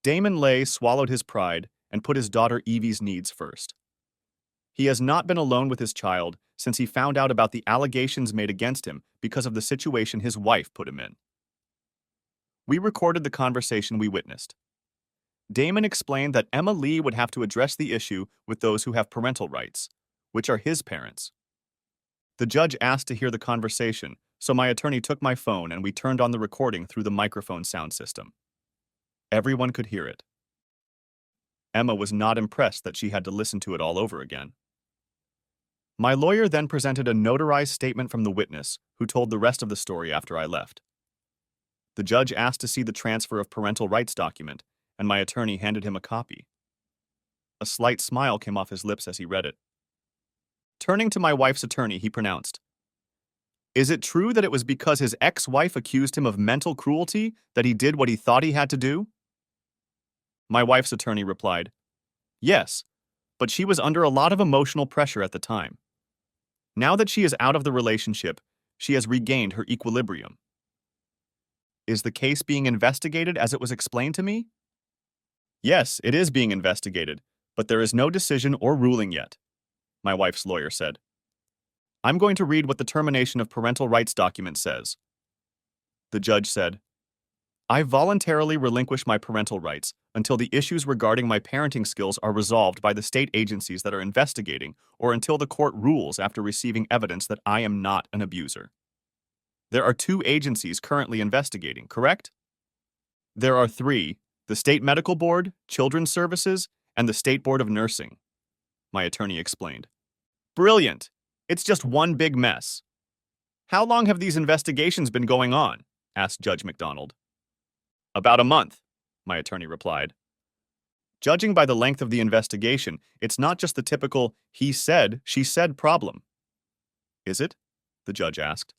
Speaker 1: Damon Lay swallowed his pride and put his daughter Evie's needs first. He has not been alone with his child since he found out about the allegations made against him because of the situation his wife put him in. We recorded the conversation we witnessed. Damon explained that Emma Lee would have to address the issue with those who have parental rights, which are his parents. The judge asked to hear the conversation, so my attorney took my phone and we turned on the recording through the microphone sound system. Everyone could hear it. Emma was not impressed that she had to listen to it all over again. My lawyer then presented a notarized statement from the witness, who told the rest of the story after I left. The judge asked to see the transfer of parental rights document, and my attorney handed him a copy. A slight smile came off his lips as he read it. Turning to my wife's attorney, he pronounced, "Is it true that it was because his ex-wife accused him of mental cruelty that he did what he thought he had to do?" My wife's attorney replied, "Yes, but she was under a lot of emotional pressure at the time. Now that she is out of the relationship, she has regained her equilibrium." "Is the case being investigated as it was explained to me?" "Yes, it is being investigated, but there is no decision or ruling yet," my wife's lawyer said. "I'm going to read what the termination of parental rights document says." The judge said, "I voluntarily relinquish my parental rights until the issues regarding my parenting skills are resolved by the state agencies that are investigating or until the court rules after receiving evidence that I am not an abuser." There are 2 agencies currently investigating, correct? There are 3, the State Medical Board, Children's Services, and the State Board of Nursing, my attorney explained. "Brilliant! It's just one big mess." "How long have these investigations been going on?" asked Judge McDonald. "About a month," my attorney replied. "Judging by the length of the investigation, it's not just the typical he said, she said problem." "Is it?" the judge asked.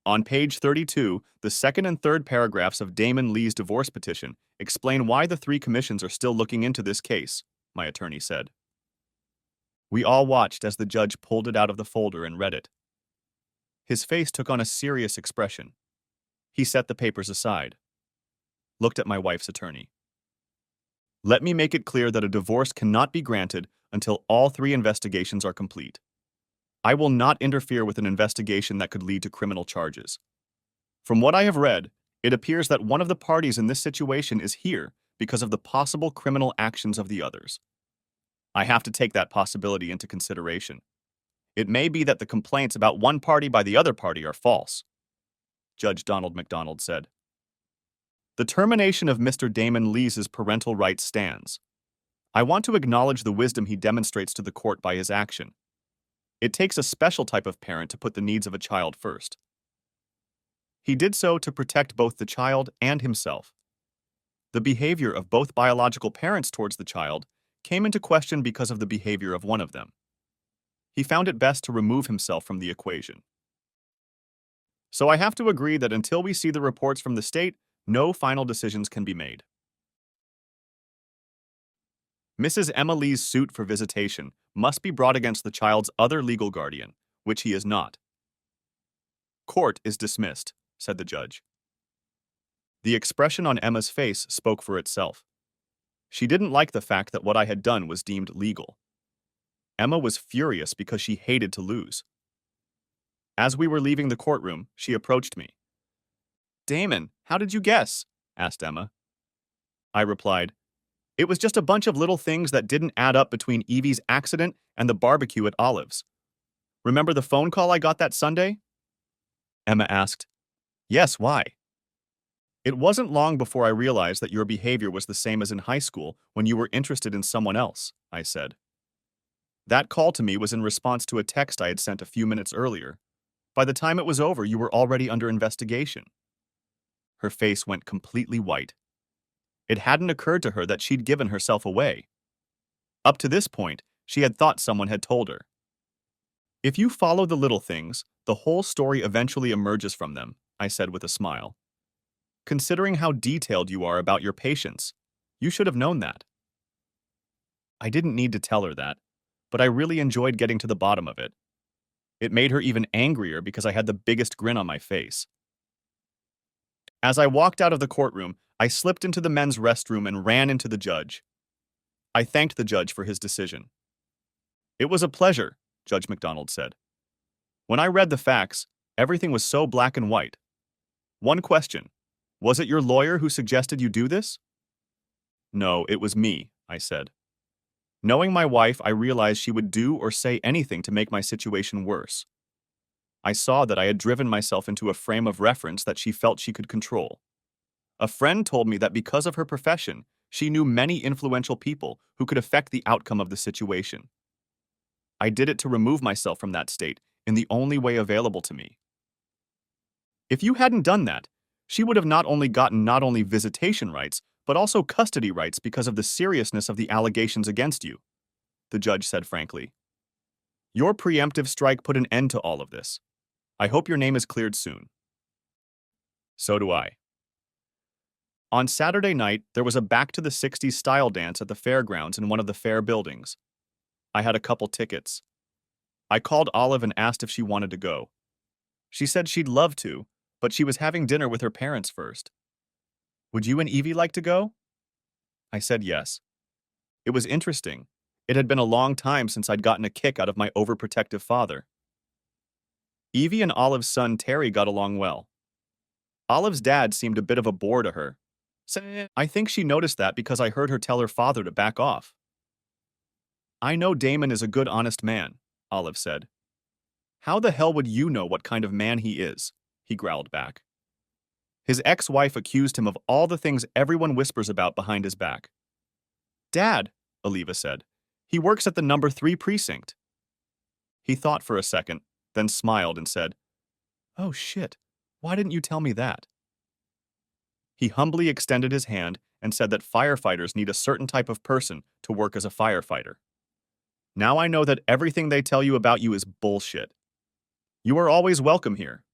Speaker 1: On page 32, the second and third paragraphs of Damon Lee's divorce petition explain why the 3 commissions are still looking into this case, my attorney said. We all watched as the judge pulled it out of the folder and read it. His face took on a serious expression. He set the papers aside, looked at my wife's attorney. "Let me make it clear that a divorce cannot be granted until all 3 investigations are complete. I will not interfere with an investigation that could lead to criminal charges. From what I have read, it appears that one of the parties in this situation is here because of the possible criminal actions of the others. I have to take that possibility into consideration. It may be that the complaints about one party by the other party are false," Judge Donald McDonald said. "The termination of Mr. Damon Lee's parental rights stands. I want to acknowledge the wisdom he demonstrates to the court by his action. It takes a special type of parent to put the needs of a child first. He did so to protect both the child and himself. The behavior of both biological parents towards the child came into question because of the behavior of one of them. He found it best to remove himself from the equation. So I have to agree that until we see the reports from the state, no final decisions can be made." Mrs. Emma Lee's suit for visitation must be brought against the child's other legal guardian, which he is not. "Court is dismissed," said the judge. The expression on Emma's face spoke for itself. She didn't like the fact that what I had done was deemed legal. Emma was furious because she hated to lose. As we were leaving the courtroom, she approached me. "Damon, how did you guess?" asked Emma. I replied, "It was just a bunch of little things that didn't add up between Evie's accident and the barbecue at Olive's. Remember the phone call I got that Sunday?" Emma asked, "Yes, why?" "It wasn't long before I realized that your behavior was the same as in high school when you were interested in someone else," I said. "That call to me was in response to a text I had sent a few minutes earlier. By the time it was over, you were already under investigation." Her face went completely white. It hadn't occurred to her that she'd given herself away. Up to this point, she had thought someone had told her. "If you follow the little things, the whole story eventually emerges from them," I said with a smile. "Considering how detailed you are about your patients, you should have known that." I didn't need to tell her that, but I really enjoyed getting to the bottom of it. It made her even angrier because I had the biggest grin on my face. As I walked out of the courtroom, I slipped into the men's restroom and ran into the judge. I thanked the judge for his decision. "It was a pleasure," Judge McDonald said. "When I read the facts, everything was so black and white. One question, was it your lawyer who suggested you do this?" "No, it was me," I said. Knowing my wife, I realized she would do or say anything to make my situation worse. I saw that I had driven myself into a frame of reference that she felt she could control. A friend told me that because of her profession, She knew many influential people who could affect the outcome of the situation. I did it to remove myself from that state in the only way available to me. If you hadn't done that, she would have not only gotten not only visitation rights, but also custody rights because of the seriousness of the allegations against you, the judge said frankly. Your preemptive strike put an end to all of this. I hope your name is cleared soon. So do I. On Saturday night, there was a back to the 60s style dance at the fairgrounds in one of the fair buildings. I had a couple tickets. I called Olive and asked if she wanted to go. She said she'd love to, but she was having dinner with her parents first. Would you and Evie like to go? I said yes. It was interesting. It had been a long time since I'd gotten a kick out of my overprotective father. Evie and Olive's son Terry got along well. Olive's dad seemed a bit of a bore to her. I think she noticed that because I heard her tell her father to back off. I know Damon is a good, honest man, Olive said. How the hell would you know what kind of man he is? He growled back. His ex-wife accused him of all the things everyone whispers about behind his back. Dad, Oliva said. He works at the number 3 precinct. He thought for a second, then smiled and said, Oh shit, why didn't you tell me that? He humbly extended his hand and said that firefighters need a certain type of person to work as a firefighter. Now I know that everything they tell you about you is bullshit. You are always welcome here.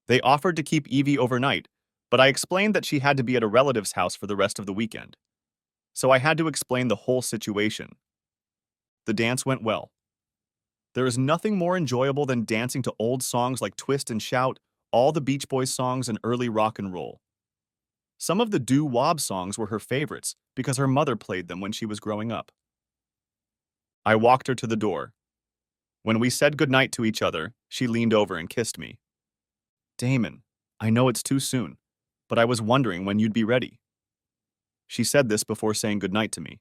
Speaker 1: They offered to keep Evie overnight, but I explained that she had to be at a relative's house for the rest of the weekend. So I had to explain the whole situation. The dance went well. There is nothing more enjoyable than dancing to old songs like Twist and Shout, all the Beach Boys songs, and early rock and roll. Some of the doo-wop songs were her favorites because her mother played them when she was growing up. I walked her to the door. When we said goodnight to each other, she leaned over and kissed me. Damon, I know it's too soon, but I was wondering when you'd be ready. She said this before saying goodnight to me.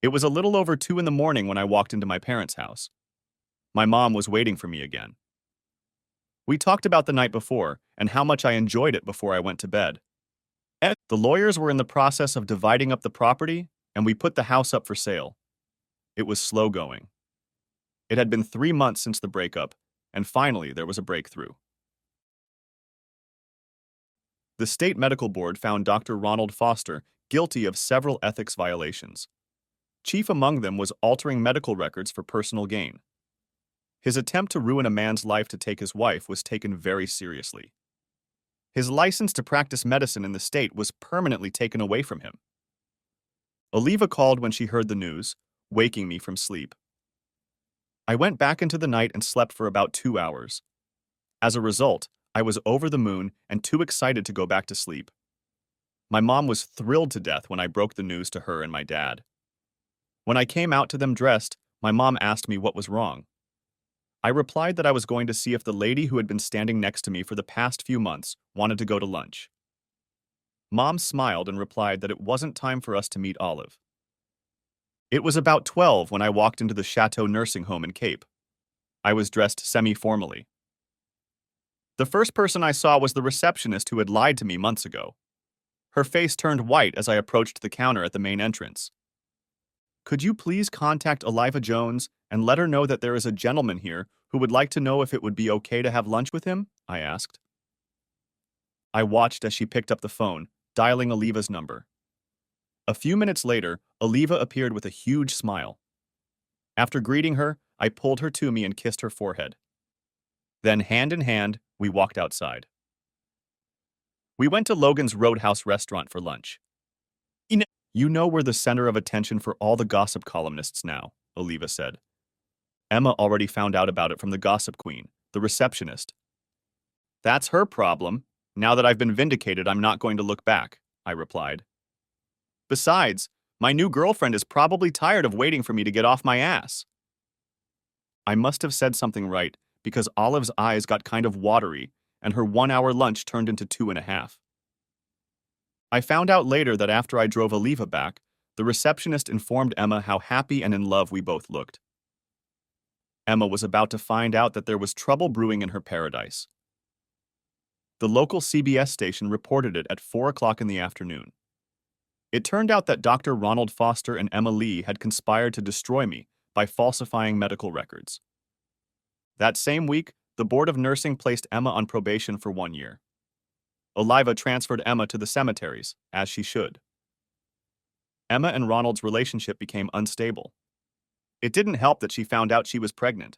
Speaker 1: It was a little over 2 in the morning when I walked into my parents' house. My mom was waiting for me again. We talked about the night before and how much I enjoyed it before I went to bed. The lawyers were in the process of dividing up the property, and we put the house up for sale. It was slow going. It had been 3 months since the breakup, and finally there was a breakthrough. The state medical board found Dr. Ronald Foster guilty of several ethics violations. Chief among them was altering medical records for personal gain. His attempt to ruin a man's life to take his wife was taken very seriously. His license to practice medicine in the state was permanently taken away from him. Oliva called when she heard the news, waking me from sleep. I went back into the night and slept for about 2 hours. As a result, I was over the moon and too excited to go back to sleep. My mom was thrilled to death when I broke the news to her and my dad. When I came out to them dressed, my mom asked me what was wrong. I replied that I was going to see if the lady who had been standing next to me for the past few months wanted to go to lunch. Mom smiled and replied that it wasn't time for us to meet Olive. It was about 12 when I walked into the Chateau nursing home in Cape. I was dressed semi-formally. The first person I saw was the receptionist who had lied to me months ago. Her face turned white as I approached the counter at the main entrance. Could you please contact Oliva Jones and let her know that there is a gentleman here who would like to know if it would be okay to have lunch with him? I asked. I watched as she picked up the phone, dialing Oliva's number. A few minutes later, Oliva appeared with a huge smile. After greeting her, I pulled her to me and kissed her forehead. Then, hand in hand, we walked outside. We went to Logan's Roadhouse restaurant for lunch. You know we're the center of attention for all the gossip columnists now, Oliva said. Emma already found out about it from the gossip queen, the receptionist. That's her problem. Now that I've been vindicated, I'm not going to look back, I replied. Besides, my new girlfriend is probably tired of waiting for me to get off my ass. I must have said something right, because Olive's eyes got kind of watery, and her 1-hour lunch turned into 2.5. I found out later that after I drove Oliva back, the receptionist informed Emma how happy and in love we both looked. Emma was about to find out that there was trouble brewing in her paradise. The local CBS station reported it at 4 o'clock in the afternoon. It turned out that Dr. Ronald Foster and Emma Lee had conspired to destroy me by falsifying medical records. That same week, the Board of Nursing placed Emma on probation for 1 year. Oliva transferred Emma to the cemeteries, as she should. Emma and Ronald's relationship became unstable. It didn't help that she found out she was pregnant.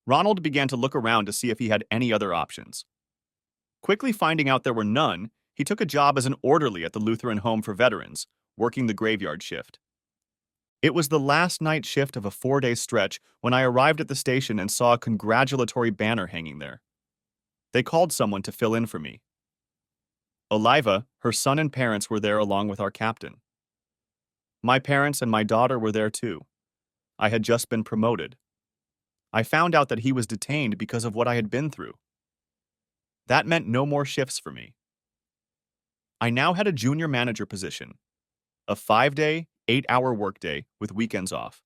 Speaker 1: Ronald began to look around to see if he had any other options. Quickly finding out there were none, he took a job as an orderly at the Lutheran Home for Veterans, working the graveyard shift. It was the last night shift of a 4-day stretch when I arrived at the station and saw a congratulatory banner hanging there. They called someone to fill in for me. Oliva, her son and parents were there along with our captain. My parents and my daughter were there too. I had just been promoted. I found out that he was detained because of what I had been through. That meant no more shifts for me. I now had a junior manager position, a 5-day, 8-hour workday with weekends off.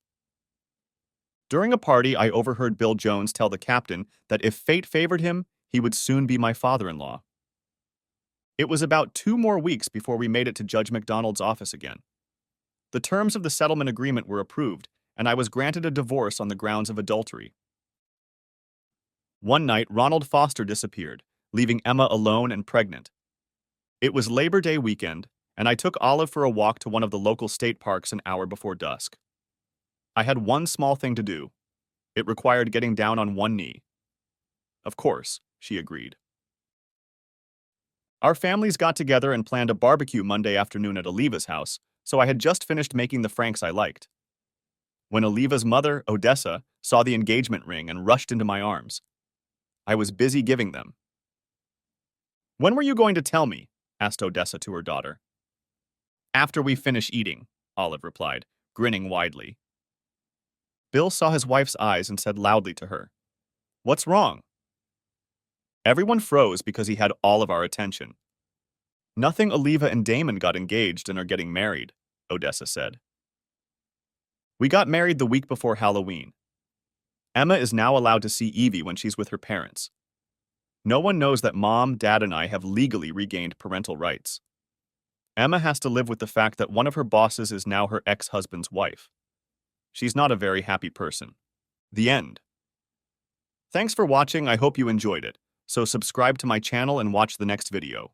Speaker 1: During a party, I overheard Bill Jones tell the captain that if fate favored him, he would soon be my father-in-law. It was about 2 more weeks before we made it to Judge McDonald's office again. The terms of the settlement agreement were approved, and I was granted a divorce on the grounds of adultery. One night, Ronald Foster disappeared, leaving Emma alone and pregnant. It was Labor Day weekend, and I took Olive for a walk to one of the local state parks an hour before dusk. I had one small thing to do. It required getting down on one knee. Of course, she agreed. Our families got together and planned a barbecue Monday afternoon at Oliva's house, so I had just finished making the franks I liked. When Oliva's mother, Odessa, saw the engagement ring and rushed into my arms, I was busy giving them. "When were you going to tell me?" asked Odessa to her daughter. "After we finish eating," Olive replied, grinning widely. Bill saw his wife's eyes and said loudly to her, "What's wrong?" Everyone froze because he had all of our attention. "Nothing Oliva and Damon got engaged and are getting married," Odessa said. "We got married the week before Halloween. Emma is now allowed to see Evie when she's with her parents. No one knows that Mom, Dad, and I have legally regained parental rights. Emma has to live with the fact that one of her bosses is now her ex-husband's wife. She's not a very happy person." The end. Thanks for watching. I hope you enjoyed it. So subscribe to my channel and watch the next video.